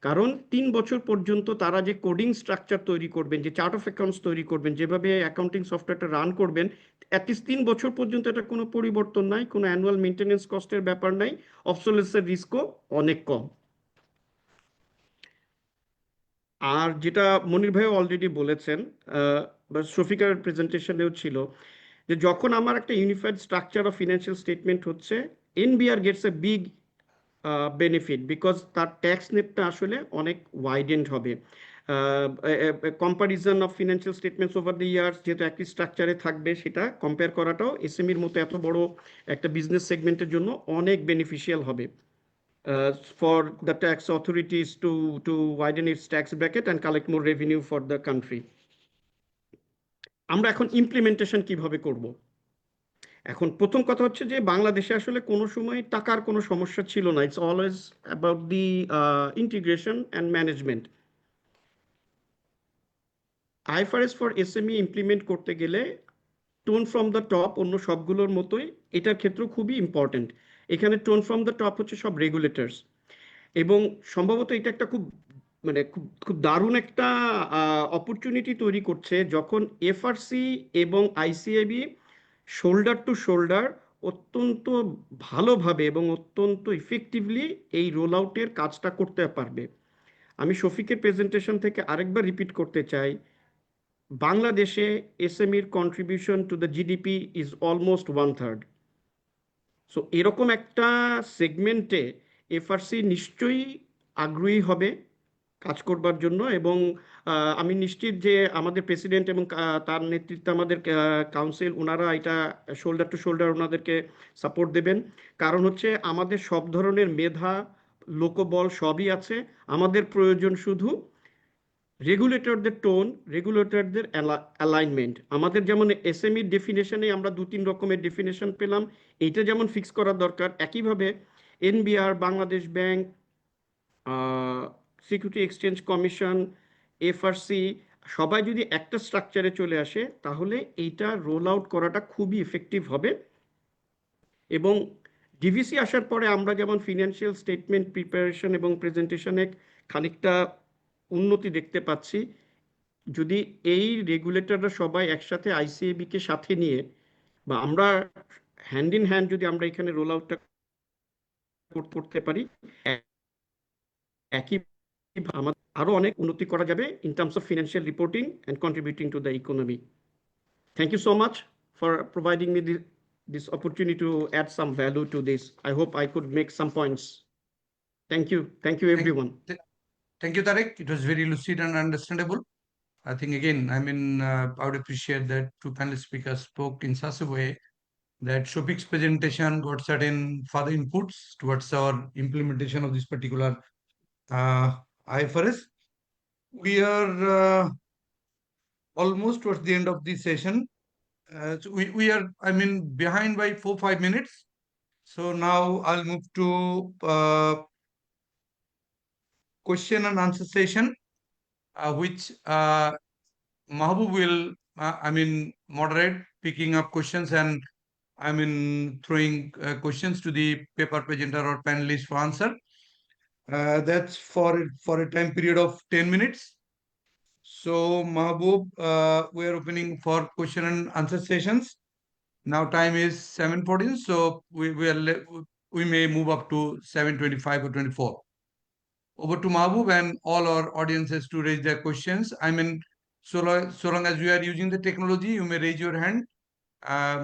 কারণ 3 বছর পর্যন্ত তারা যে কোডিং স্ট্রাকচার তৈরি করবেন, যে চার্ট অফ অ্যাকাউন্টস তৈরি করবেন, যেভাবে অ্যাকাউন্টিং সফটওয়্যারটা রান করবেন, অ্যাটলিস্ট 3 বছর পর্যন্ত এটা কোনো পরিবর্তন নাই, কোনো অ্যানুয়াল মেনটেনেন্স কস্টের ব্যাপার নাই, অবসোলেসের রিস্কও অনেক কম। আর যেটা মনির ভাই অলরেডি বলেছেন, বা শফিকার প্রেজেন্টেশনেও ছিল, যে যখন আমার একটা unified structure of financial statement হচ্ছে, NBR gets a big benefit, because তার ট্যাক্স নেটটা আসলে অনেক ওয়াইডেন্ড হবে। Comparison of financial statements over the years যেহেতু একই স্ট্রাকচারে থাকবে, সেটা কম্পেয়ার করাটাও এসএমইর মতো এত বড় একটা বিজনেস সেগমেন্টের জন্য অনেক বেনিফিশিয়াল হবে for the tax authorities to widen its tax bracket and collect more revenue for the country. আমরা এখন ইমপ্লিমেন্টেশন কিভাবে করব? এখন প্রথম কথা হচ্ছে যে বাংলাদেশে আসলে কোনো সময় টাকার কোনো সমস্যা ছিল না, it's always about the integration and management. IFRS for SME implement করতে গেলে টোন ফ্রম দ্য টপ অন্য সবগুলোর মতোই এটার ক্ষেত্রে খুবই ইম্পর্টেন্ট। এখানে টোন ফ্রম দ্য টপ হচ্ছে সব রেগুলেটরস, এবং সম্ভবত এটা একটা খুব খুব দারুণ একটা অপরচুনিটি তৈরি করছে, যখন এফআরসি এবং আইসিএবি শোল্ডার টু শোল্ডার অত্যন্ত ভালোভাবে এবং অত্যন্ত ইফেক্টিভলি এই রোল আউটের কাজটা করতে পারবে। আমি শফিকের প্রেজেন্টেশন থেকে আরেকবার রিপিট করতে চাই, বাংলাদেশে এসএমইর contribution to the GDP is almost 1/3। So এরকম একটা সেগমেন্টে এফআরসি নিশ্চয়ই আগ্রহী হবে কাজ করবার জন্য, এবং আমি নিশ্চিত যে আমাদের প্রেসিডেন্ট এবং তার নেতৃত্বে আমাদের কাউন্সিল ওনারা এটা শোল্ডার টু শোল্ডার ওনাদেরকে সাপোর্ট দেবেন। কারণ হচ্ছে আমাদের সব ধরনের মেধা, লোকবল সবই আছে, আমাদের প্রয়োজন শুধু রেগুলেটরদের টোন, রেগুলেটরদের অ্যালাইনমেন্ট। আমাদের যেমন এসএমই ডেফিনেশনে আমরা 2-3 রকমের ডেফিনেশন পেলাম, এইটা যেমন ফিক্স করা দরকার, একইভাবে NBR, Bangladesh bank, security exchange commission, FRC সবাই যদি একটা স্ট্রাকচারে চলে আসে তাহলে এইটা রোল আউট করাটা খুবই ইফেক্টিভ হবে। এবং ডিভিসি আসার পরে আমরা যেমন ফিনান্সিয়াল স্টেটমেন্ট প্রিপারেশন এবং প্রেজেন্টেশনে খানিকটা উন্নতি দেখতে পাচ্ছি, যদি এই রেগুলেটররা সবাই একসাথে আইসিএবি কে সাথে নিয়ে বা আমরা হ্যান্ড ইন হ্যান্ড যদি আমরা এখানে রোল আউটটা করতে পারি, একই আমাদের আরো অনেক উন্নতি করা যাবে in terms of financial reporting and contributing to the economy. Thank you so much for providing me this opportunity to add some value to this. I hope I could make some points. Thank you everyone. Thank you, Tarek. It was very lucid and understandable. I think again, I would appreciate that two panel speakers spoke in such a way that Shopik's presentation got certain further inputs towards our implementation of this particular IFRS. We are almost towards the end of this session. So we are, behind by 4-5 minutes. So now I'll move to question and answer session, which Mahbub will, moderate, picking up questions and throwing questions to the paper presenter or panelist for answer. That's for a time period of 10 minutes. So Mahbub, we are opening for question and answer sessions. Now time is 7:14, so we may move up to 7:25 or 24. Over to Mahbub and all our audiences to raise their questions. So long as you are using the technology, you may raise your hand.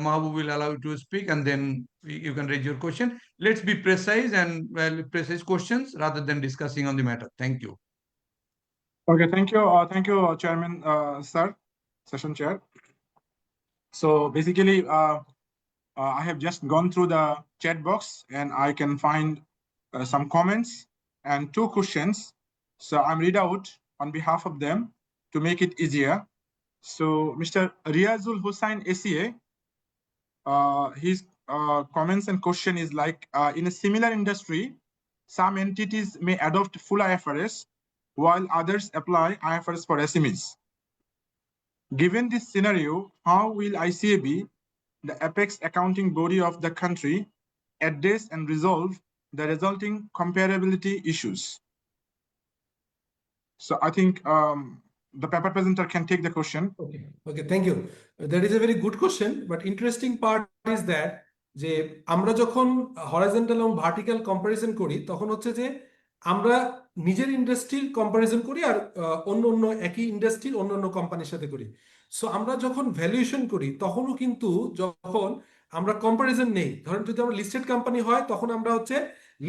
Mahbub will allow you to speak, and then you can raise your question. Let's be precise and precise questions rather than discussing on the matter. Thank you. Okay, thank you, Chairman, sir, session chair. So basically, I have just gone through the chat box and I can find some comments and 2 questions. So I'm read out on behalf of them to make it easier. So Mr. Riazul Hussain ACA, his comments and question is like, in a similar industry, some entities may adopt full IFRS while others apply IFRS for SMEs. Given this scenario, how will ICAB, the apex accounting body of the country, address and resolve the resulting comparability issues? So I think the paper presenter can take the question. Okay, thank you. That is a very good question, but interesting part is that যে আমরা যখন horizontal এবং vertical comparison করি তখন হচ্ছে যে আমরা নিজের ইন্ডাস্ট্রির কম্পারিজন করি আর অন্য একই ইন্ডাস্ট্রির অন্য কোম্পানির সাথে করি। সো আমরা যখন ভ্যালুয়েশন করি তখনও কিন্তু যখন আমরা কম্পারিজন নেই, ধরেন যদি আমরা লিস্টেড কোম্পানি হয় তখন আমরা হচ্ছে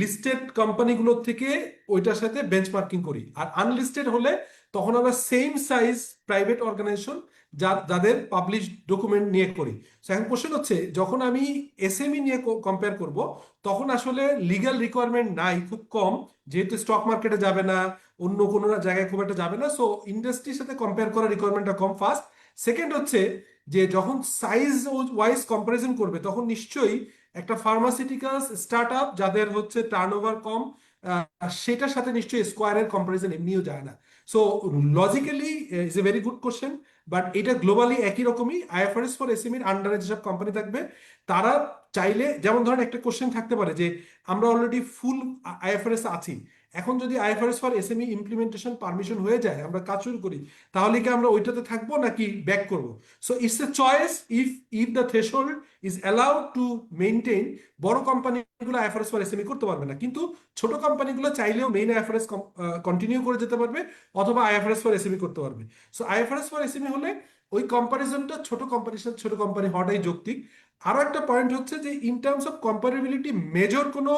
লিস্টেড কোম্পানিগুলোর থেকে ওইটার সাথে বেঞ্চমার্কিং করি, আর আনলিস্টেড হলে তখন আমরা সেম সাইজ প্রাইভেট অর্গানাইজেশন যাদের পাবলিশ ডকুমেন্ট নিয়ে করি। সো এখন কোশ্চেন হচ্ছে যখন আমি এসএমই নিয়ে কম্পেয়ার করব তখন আসলে লিগ্যাল রিকোয়ারমেন্ট নাই, খুব কম, যেহেতু স্টক মার্কেটে যাবে না, অন্য কোনো জায়গায় খুব একটা যাবে না, সো ইন্ডাস্ট্রির সাথে কম্পেয়ার করার রিকোয়ারমেন্টটা কম। ফার্স্ট। সেকেন্ড হচ্ছে যে যখন সাইজ ওয়াইজ কম্পারিজন করবে তখন নিশ্চয়ই একটা ফার্মাসিউটিক্যালস স্টার্ট আপ যাদের হচ্ছে টার্নওভার কম, সেটার সাথে নিশ্চয়ই স্কোয়ারের কম্পারিজন এমনিও যায় না। So logically is a very good question, but এটা গ্লোবালি একই রকমই। আইএফআরএস ফর এসএমইর আন্ডারে যেসব কোম্পানি থাকবে তারা চাইলে, যেমন ধরেন একটা কোশ্চেন থাকতে পারে যে আমরা অলরেডি ফুল আইএফআরএস আছি, এখন যদি IFRS for SME implementation permission হয়ে যায়, আমরা কাজ শুরু করি, তাহলে কি আমরা ওইটাতে থাকবো নাকি ব্যাক করব? So it's a choice if the threshold is allowed to maintain. বড় কোম্পানিগুলো আইএফআরএস ফর এসএমই করতে পারবে না, কিন্তু ছোট কোম্পানিগুলো চাইলেও মেইন আইএফআরএস কন্টিনিউ করে যেতে পারবে অথবা আইএফআরএস ফর এসএমই করতে পারবে। সো আইএফআরএস ফর এসএমই হলে ওই কম্পারিজনটা ছোট কোম্পানির সাথে ছোট কোম্পানি হওয়াটাই যৌক্তিক। আরো একটা পয়েন্ট হচ্ছে যে in terms of comparability major কোনো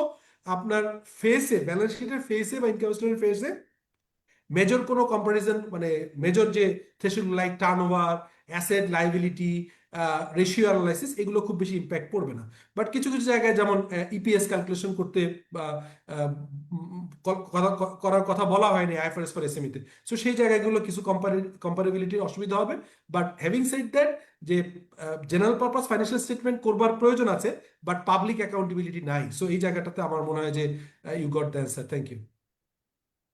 আপনার ফেসে, ব্যালেন্স শিটের ফেসে বা ইনকাম স্টেটমেন্ট ফেসে মেজর কোনো কম্পারিজন, মানে মেজর যে threshold like turnover, asset, liability, ratio analysis, এগুলো খুব বেশি ইম্প্যাক্ট পড়বে না। বাট কিছু কিছু জায়গায় যেমন ইপিএস ক্যালকুলেশন করতে বা করার কথা বলা হয়নি আইএফআরএস ফর এসএমইতে, সো সেই জায়গাগুলো কিছু কম্পারেবিলিটির অসুবিধা হবে। বাট হ্যাভিং সেড দ্যাট, যে জেনারেল পারপাস ফাইন্যান্সিয়াল স্টেটমেন্ট করবার প্রয়োজন আছে, বাট পাবলিক অ্যাকাউন্টেবিলিটি নাই। সো এই জায়গাটাতে আমার মনে হয় যে you got the answer. Thank you.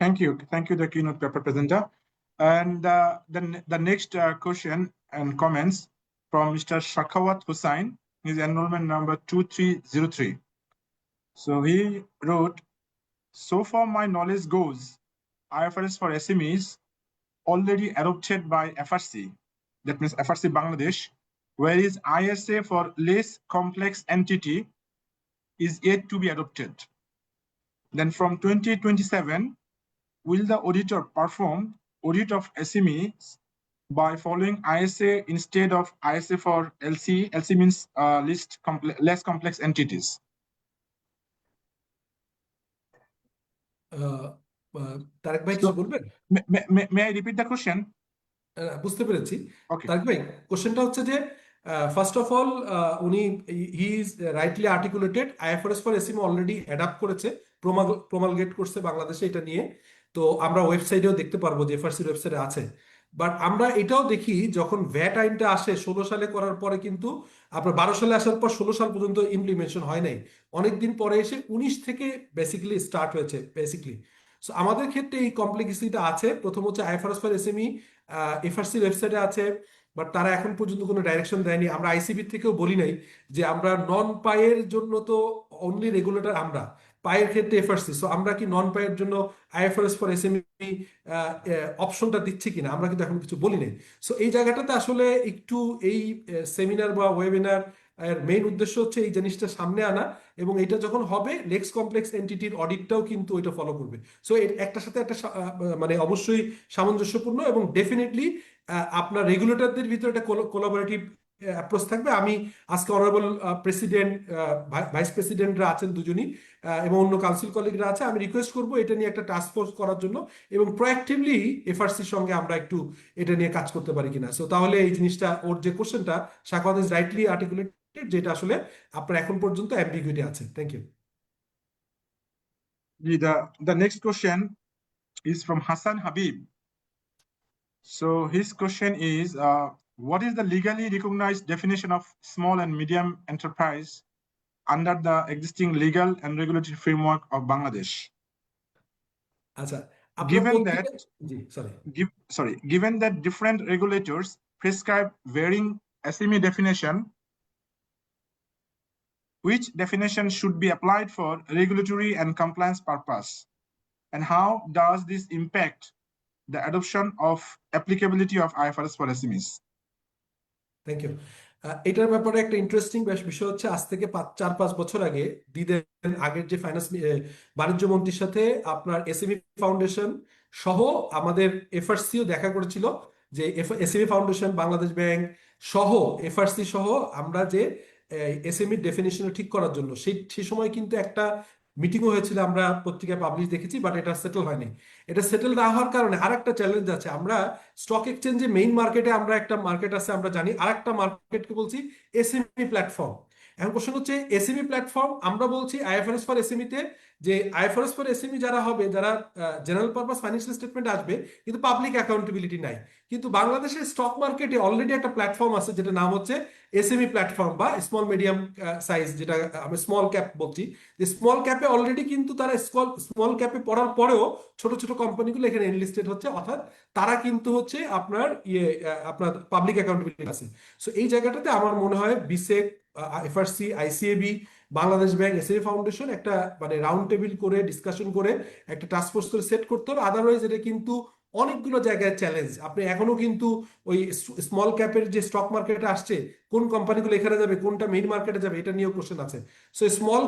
Thank you, the keynote paper presenter. And the next question and comments from Mr. Shakhawat Hussain, his enrollment number 2303. So he wrote, so far my knowledge goes, IFRS for SMEs already adopted by FRC, that means FRC Bangladesh, whereas ISA for less complex entity is yet to be adopted. Then from 2027, will the auditor perform audit of SMEs by following ISA instead of ISA for LC? LC means less complex entities. Tarek ভাই কিছু বলবেন? May I repeat the question? বুঝতে পেরেছি। Okay. Tarique ভাই, কোশ্চেনটা হচ্ছে যে first of all উনি he is rightly articulated, IFRS for SME already adapt করেছে, প্রমালগেট করছে বাংলাদেশে এটা নিয়ে। তো আমরা ওয়েবসাইটেও দেখতে পারবো যে এফআরসির ওয়েবসাইটে আছে। বাট আমরা এটাও দেখি যখন ভ্যাট আইনটা আসে 16 সালে করার পরে, কিন্তু আপনার 12 সালে আসার পর 16 সাল পর্যন্ত ইমপ্লিমেন্টেশন হয় নাই, অনেকদিন পরে এসে 19 থেকে বেসিক্যালি স্টার্ট হয়েছে বেসিক্যালি। সো আমাদের ক্ষেত্রে এই কমপ্লেক্সিটিটা আছে। প্রথম হচ্ছে আইএফআরএস ফর এসএমই এফআরসির ওয়েবসাইটে আছে, বাট তারা এখন পর্যন্ত কোনো ডাইরেকশন দেয়নি। আমরা আইসিবি থেকেও বলি নাই যে আমরা নন পায়ের জন্য তো অনলি রেগুলেটর, আমরা পায়ের ক্ষেত্রে এফআরসি, সো আমরা কি নন পায়ের জন্য আইএফআরএস ফর এসএমই অপশনটা দিচ্ছি কিনা, আমরা কিন্তু এখন কিছু বলি নাই। সো এই জায়গাটাতে আসলে একটু এই সেমিনার বা ওয়েবিনার এর মেইন উদ্দেশ্য হচ্ছে এই জিনিসটা সামনে আনা, এবং এটা যখন হবে লেক্স কমপ্লেক্স এন্টিটির অডিটটাও কিন্তু ওইটা ফলো করবে। সো একটার সাথে একটা মানে অবশ্যই সামঞ্জস্যপূর্ণ, এবং ডেফিনেটলি আপনার রেগুলেটরদের ভিতরে একটা কোলাবোরেটিভ অ্যাপ্রোচ থাকবে। আমি আজকে অনারেবল প্রেসিডেন্ট, ভাইস প্রেসিডেন্টরা আছেন দুজনই, এবং অন্য কাউন্সিল কলিগরা আছে, আমি রিকোয়েস্ট করবো এটা নিয়ে একটা টাস্ক ফোর্স করার জন্য, এবং প্রোঅ্যাক্টিভলি এফআরসির সঙ্গে আমরা একটু এটা নিয়ে কাজ করতে পারি কিনা। সো তাহলে এই জিনিসটা, ওর যে কোশ্চেনটা শাখাওয়াত ইজ রাইটলি আর্টিকুলেটেড, যেটা আসলে আপনার এখন পর্যন্ত অ্যাম্বিগুইটি আছে। Thank you. The next question is from Hassan Habib. So his question is, what is the legally recognized definition of small and medium enterprise under the existing legal and regulatory framework of Bangladesh? আচ্ছা, Given that different regulators prescribe varying SME definition, which definition should be applied for regulatory and compliance purpose, and how does this impact the adoption of applicability of IFRS for SMEs? Thank you. এটার ব্যাপারে একটা interesting বিষয় হচ্ছে, আজ থেকে 4-5 বছর আগে আগের যে বাণিজ্য মন্ত্রীর সাথে আপনার এসএমই ফাউন্ডেশন সহ আমাদের এফআরসিও দেখা করেছিল, যে এসএমই ফাউন্ডেশন, বাংলাদেশ ব্যাংক সহ এফআরসি সহ আমরা যে এসএমই ডেফিনিশন ঠিক করার জন্য সেই সময় কিন্তু একটা মিটিংও হয়েছিল, আমরা পত্রিকায় পাবলিশ দেখেছি, বাট এটা সেটেল হয়নি। এটা সেটেল না হওয়ার কারণে আর একটা চ্যালেঞ্জ আছে। আমরা স্টক এক্সচেঞ্জে মেইন মার্কেটে আমরা একটা মার্কেট আছে আমরা জানি, আর একটা মার্কেটকে বলছি এসএমই প্ল্যাটফর্ম। এখন কোশ্চেন হচ্ছে এসএমই প্ল্যাটফর্ম, আমরা বলছি আইএফআরএস ফর এসএমইতে যে আইএফআরএস ফর এসএমই যারা হবে, যারা জেনারেল পারপাস ফাইন্যান্সিয়াল স্টেটমেন্ট আসবে, কিন্তু পাবলিক অ্যাকাউন্টেবিলিটি নাই। কিন্তু বাংলাদেশের স্টক মার্কেটে অলরেডি একটা প্ল্যাটফর্ম আছে যেটা নাম হচ্ছে এসএমই প্ল্যাটফর্ম বা স্মল মিডিয়াম সাইজ, যেটা আমি স্মল ক্যাপ বলছি। যে স্মল ক্যাপে অলরেডি কিন্তু তারা স্মল ক্যাপে পড়ার পরেও ছোট ছোট কোম্পানিগুলো এখানে এনলিস্টেড হচ্ছে, অর্থাৎ তারা কিন্তু হচ্ছে আপনার আপনার পাবলিক অ্যাকাউন্টেবিলিটি আছে। সো এই জায়গাটাতে আমার মনে হয় বিসেক, FRC, ICAB Bangladesh bank, SAB foundation একটা মানে রাউন্ড টেবিল করে ডিসকাশন করে একটা টাস্ক ফোর্স করে সেট করতে হবে। আদারওয়াইজ এটা কিন্তু অনেকগুলো জায়গায় চ্যালেঞ্জ। আপনি এখনো কিন্তু ওই স্মল ক্যাপের যে স্টক মার্কেটে আসছে, কোন কোম্পানিগুলো এখানে যাবে, কোনটা মেইন মার্কেটে যাবে, এটা নিয়েও কোশ্চেন আছে। সো স্মল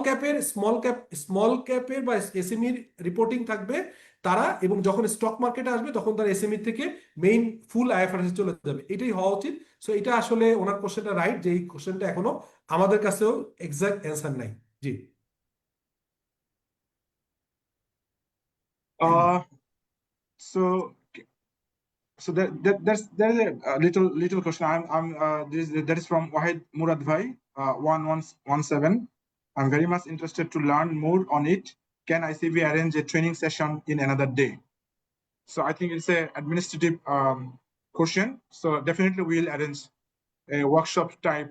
ক্যাপের বা এসএমইর রিপোর্টিং থাকবে তারা, এবং যখন স্টক মার্কেটে আসবে তখন তারা এসএমই থেকে মেইন ফুল আইএফআরএস চলে যাবে, এটাই হওয়া উচিত। সো এটা আসলে ওনার কোশ্চেনটা রাইট, যে এই কোশ্চেনটা এখনো আমাদের কাছেও এক্সাক্ট অ্যান্সার নাই। জি। Uh, so there's a little question. That is from Wahid Murad Bhai, 1117. I'm very much interested to learn more on it. Can ICB arrange a training session in another day? So I think it's a administrative question. So definitely we'll arrange a workshop type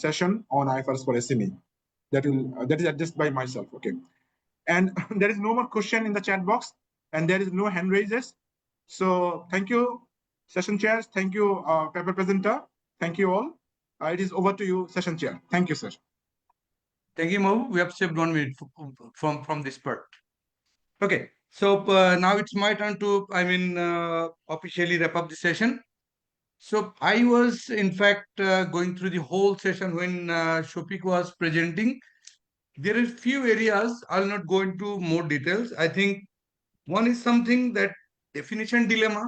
session on IFRS for SME. That is addressed by myself. Okay. And there is no more question in the chat box, and there is no hand raises. So thank you, session chairs. Thank you, paper presenter. Thank you all. It is over to you, session chair. Thank you, sir. Thank you, Mo. We have saved 1 minute from this part. Okay, so now it's my turn to, officially wrap up the session. So I was, in fact, going through the whole session when Shofik was presenting. There are few areas, I'll not go into more details. I think one is something that definition dilemma.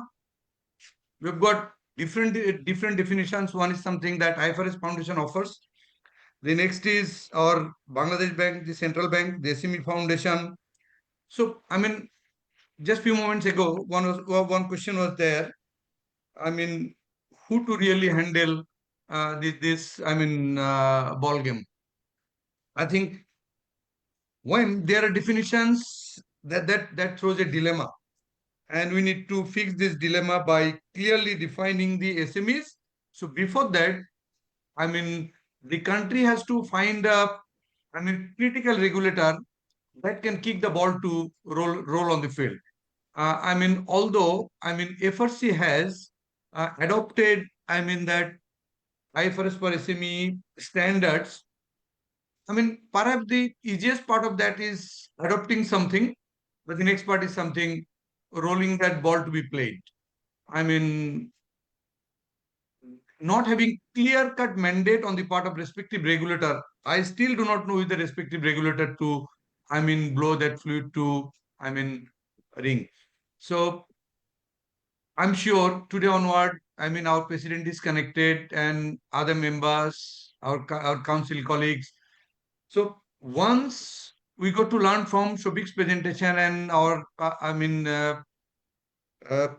We've got different definitions. One is something that IFRS Foundation offers. The next is our Bangladesh Bank, the Central Bank, the SME Foundation. So, just few moments ago, one question was there. Who to really handle this ball game? I think when there are definitions, that throws a dilemma. And we need to fix this dilemma by clearly defining the SMEs. So before that, the country has to find a critical regulator that can kick the ball to roll on the field. Although FRC has adopted that IFRS for SME standards. Perhaps the easiest part of that is adopting something, but the next part is something rolling that ball to be played. Not having clear-cut mandate on the part of respective regulator, I still do not know who is the respective regulator to, blow that fluid to, ring. So I'm sure today onward, our president is connected and other members, our council colleagues. So once we got to learn from Shofik's presentation and our,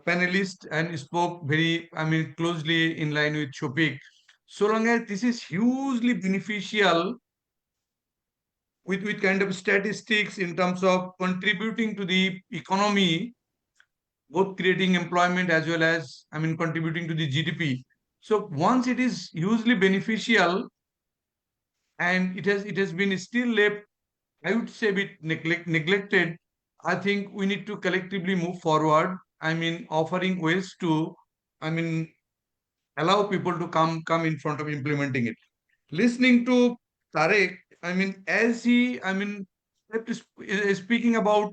panelist and spoke very, closely in line with Shofik. So long as this is hugely beneficial with kind of statistics in terms of contributing to the economy, both creating employment as well as, contributing to the GDP. So once it is hugely beneficial and it has been still left, I would say, a bit neglected, I think we need to collectively move forward. Offering ways to, allow people to come in front of implementing it. Listening to Tarek, as he, is speaking about,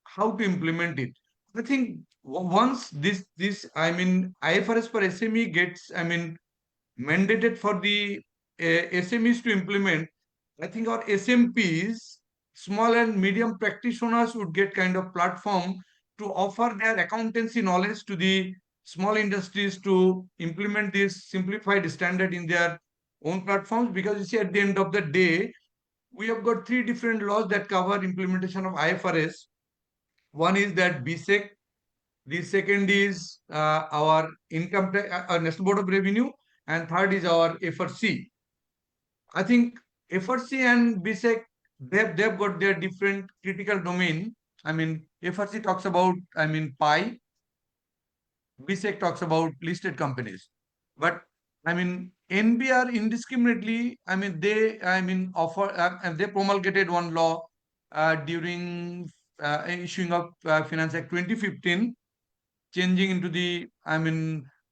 how to implement it. I think once this, IFRS for SME gets, mandated for the SMEs to implement, I think our SMPs, small and medium practitioners, would get kind of platform to offer their accountancy knowledge to the small industries to implement this simplified standard in their own platforms. Because you see, at the end of the day, we have got 3 different laws that cover implementation of IFRS. One is that BSEC, the second is our income tax, National Board of Revenue, and third is our FRC. I think FRC and BSEC, they've got their different critical domain. FRC talks about, PI. BSEC talks about listed companies. But NBR indiscriminately, they promulgated one law during issuing of Finance Act 2015, changing into the,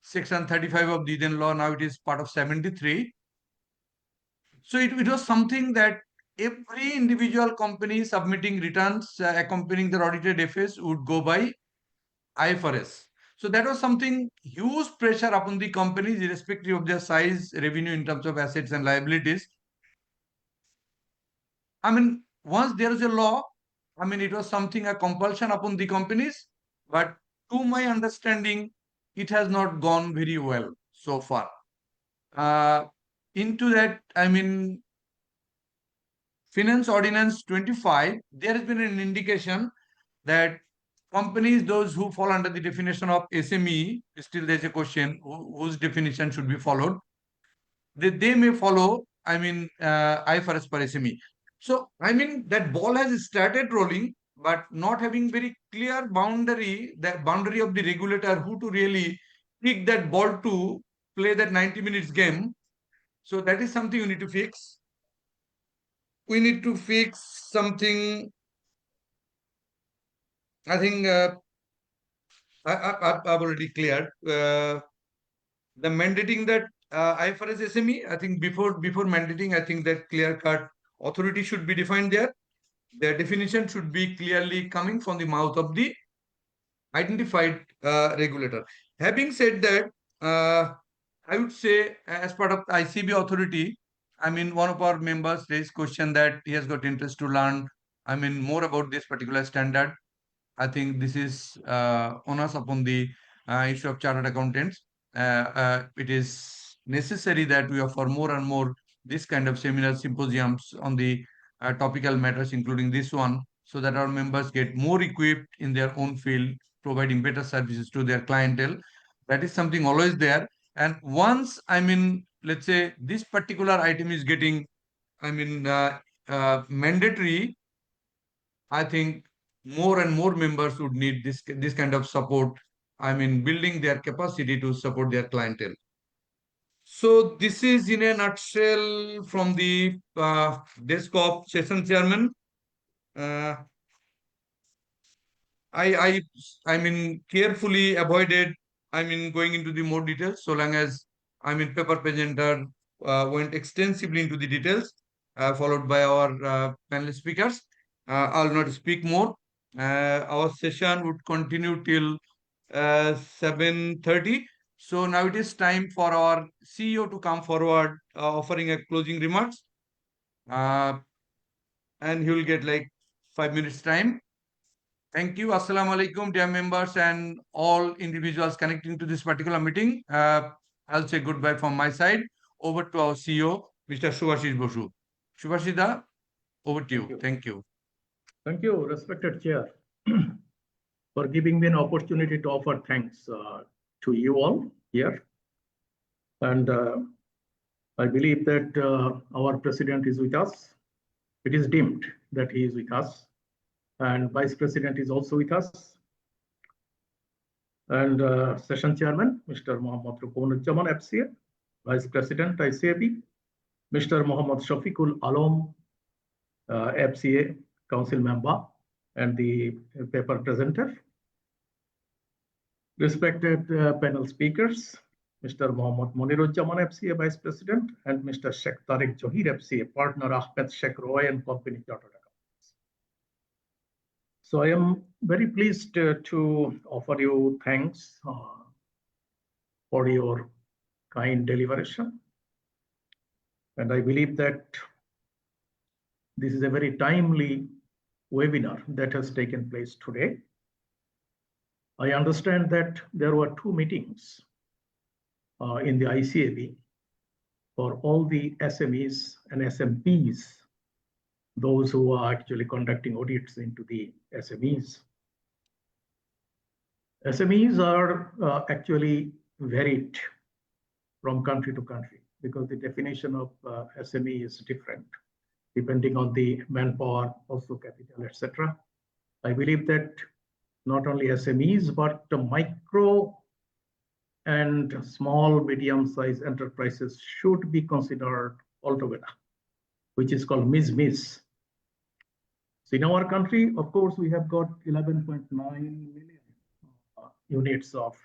Section 35 of the then law. Now it is part of 73. So it was something that every individual company submitting returns accompanying their audited FS would go by IFRS. So that was something huge pressure upon the companies, irrespective of their size, revenue in terms of assets and liabilities. I mean, once there is a law, I mean, it was something a compulsion upon the companies, but to my understanding, it has not gone very well so far. Into that, I mean, Finance Ordinance 25, there has been an indication that companies, those who fall under the definition of SME, still there's a question whose definition should be followed. They may follow, I mean, IFRS per SME. So, I mean, that ball has started rolling, but not having very clear boundary, that boundary of the regulator who to really pick that ball to play that 90 minutes game. So that is something you need to fix. We need to fix something. I think I've already cleared the mandating that IFRS SME. I think before mandating, I think that clear cut authority should be defined there. Their definition should be clearly coming from the mouth of the identified regulator. Having said that, I would say as part of the ICB authority, I mean, one of our members raised question that he has got interest to learn, I mean, more about this particular standard. I think this is onus upon the issue of chartered accountants. It is necessary that we offer more and more this kind of seminar symposiums on the topical matters, including this one, so that our members get more equipped in their own field, providing better services to their clientele. That is something always there. And once, I mean, let's say this particular item is getting, I mean, mandatory, I think more and more members would need this kind of support. I mean, building their capacity to support their clientele. So this is in a nutshell from the desk of session chairman. I mean carefully avoided, I mean, going into the more details, so long as, I mean, paper presenter went extensively into the details, followed by our panel speakers. I'll not speak more. Our session would continue till 7:30. So now it is time for our CEO to come forward, offering a closing remarks. And he will get like 5 minutes time. Thank you. Assalamu alaikum, dear members and all individuals connecting to this particular meeting. I'll say goodbye from my side. Over to our CEO, Mr. Subhashish Bosu. Subhashida, over to you. Thank you. Thank you, respected Chair, for giving me an opportunity to offer thanks to you all here. And I believe that our President is with us. It is deemed that he is with us. And Vice President is also with us. And Session Chairman, Mr. Mohammad Rukunuzzaman, FCA, Vice President, ICAB, Mr. Mohammad Shafiqul Alam, FCA, Council Member, and the paper presenter. Respected panel speakers, Mr. Mohammad Moniruzzaman, FCA, Vice President, and Mr. Sheikh Tariq Johir, FCA, Partner, Ahmed Sheikh Roy and Company Chartered Accountants. So I am very pleased to offer you thanks for your kind deliberation. And I believe that this is a very timely webinar that has taken place today. I understand that there were 2 meetings in the ICAB for all the SMEs and SMPs, those who are actually conducting audits into the SMEs. SMEs are actually varied from country to country because the definition of SME is different depending on the manpower, also capital, etc. I believe that not only SMEs, but the micro and small, medium-sized enterprises should be considered altogether, which is called MIS. So in our country, of course, we have got 11.9 million units of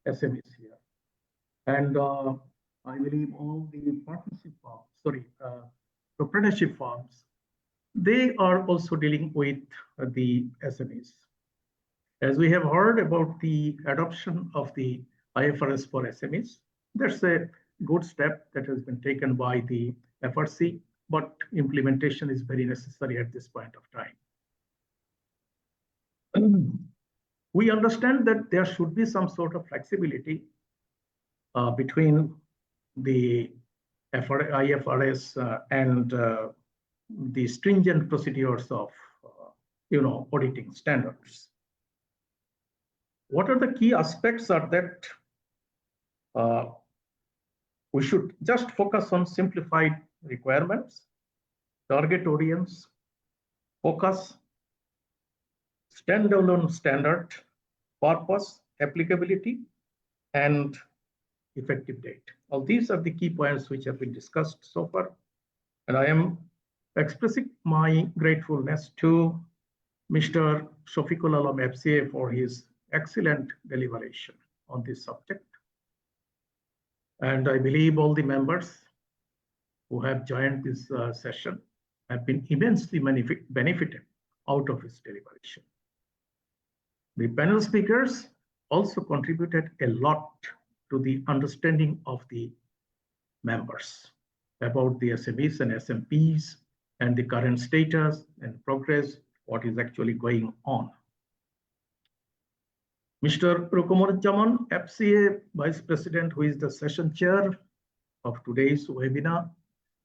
SMEs here. And I believe all the partnership firms, proprietorship firms they are also dealing with the SMEs. As we have heard about the adoption of the IFRS for SMEs, that's a good step that has been taken by the FRC, but implementation is very necessary at this point of time. We understand that there should be some sort of flexibility between the IFRS and the stringent procedures of auditing standards. What are the key aspects are that we should just focus on simplified requirements, target audience, focus, standalone standard, purpose, applicability, and effective date. All these are the key points which have been discussed so far. And I am expressing my gratefulness to Mr. Shafiqul Alam FCA for his excellent deliberation on this subject. And I believe all the members who have joined this session have been immensely benefited out of his deliberation. The panel speakers also contributed a lot to the understanding of the members about the SMEs and SMPs and the current status and progress, what is actually going on. Mr. Rukumarujjaman, FCA Vice President, who is the session chair of today's webinar,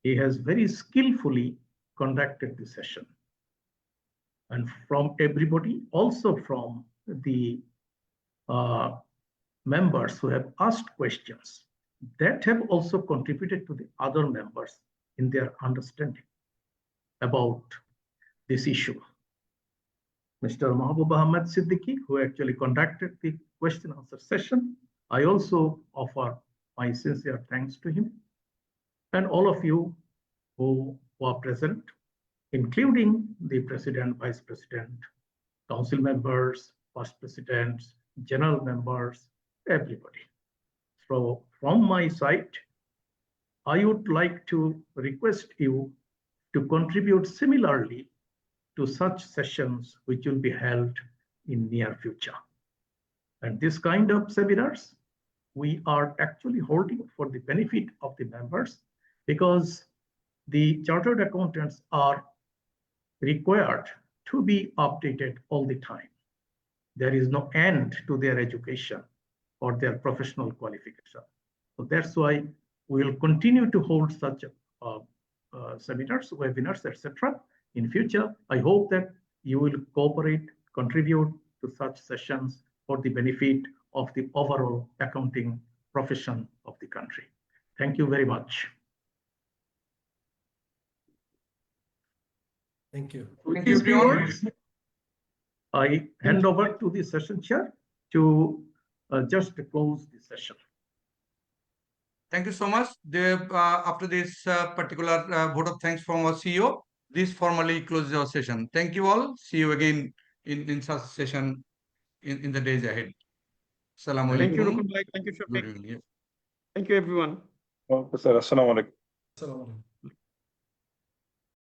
he has very skillfully conducted the session. And from everybody, also from the members who have asked questions, that have also contributed to the other members in their understanding about this issue. Mr. Mahbub Ahmed Siddiqui, who actually conducted the question answer session, I also offer my sincere thanks to him and all of you who were present, including the President, Vice President, Council members, First Presidents, General members, everybody. So from my side, I would like to request you to contribute similarly to such sessions which will be held in near future. And this kind of seminars, we are actually holding for the benefit of the members because the chartered accountants are required to be updated all the time. There is no end to their education or their professional qualification. So that's why we will continue to hold such seminars, webinars, etc. in future. I hope that you will cooperate, contribute to such sessions for the benefit of the overall accounting profession of the country. Thank you very much. Thank you. Thank you, everyone. I hand over to the session chair to just close the session. Thank you so much. After this particular vote of thanks from our CEO, this formally closes our session. Thank you all. See you again in such session in the days ahead. Assalamu alaikum. Thank you, Rukun Bhai. Thank you, Good Shafiq. evening. Thank you, everyone. Okay, sir. Assalamu alaikum. Assalamu alaikum.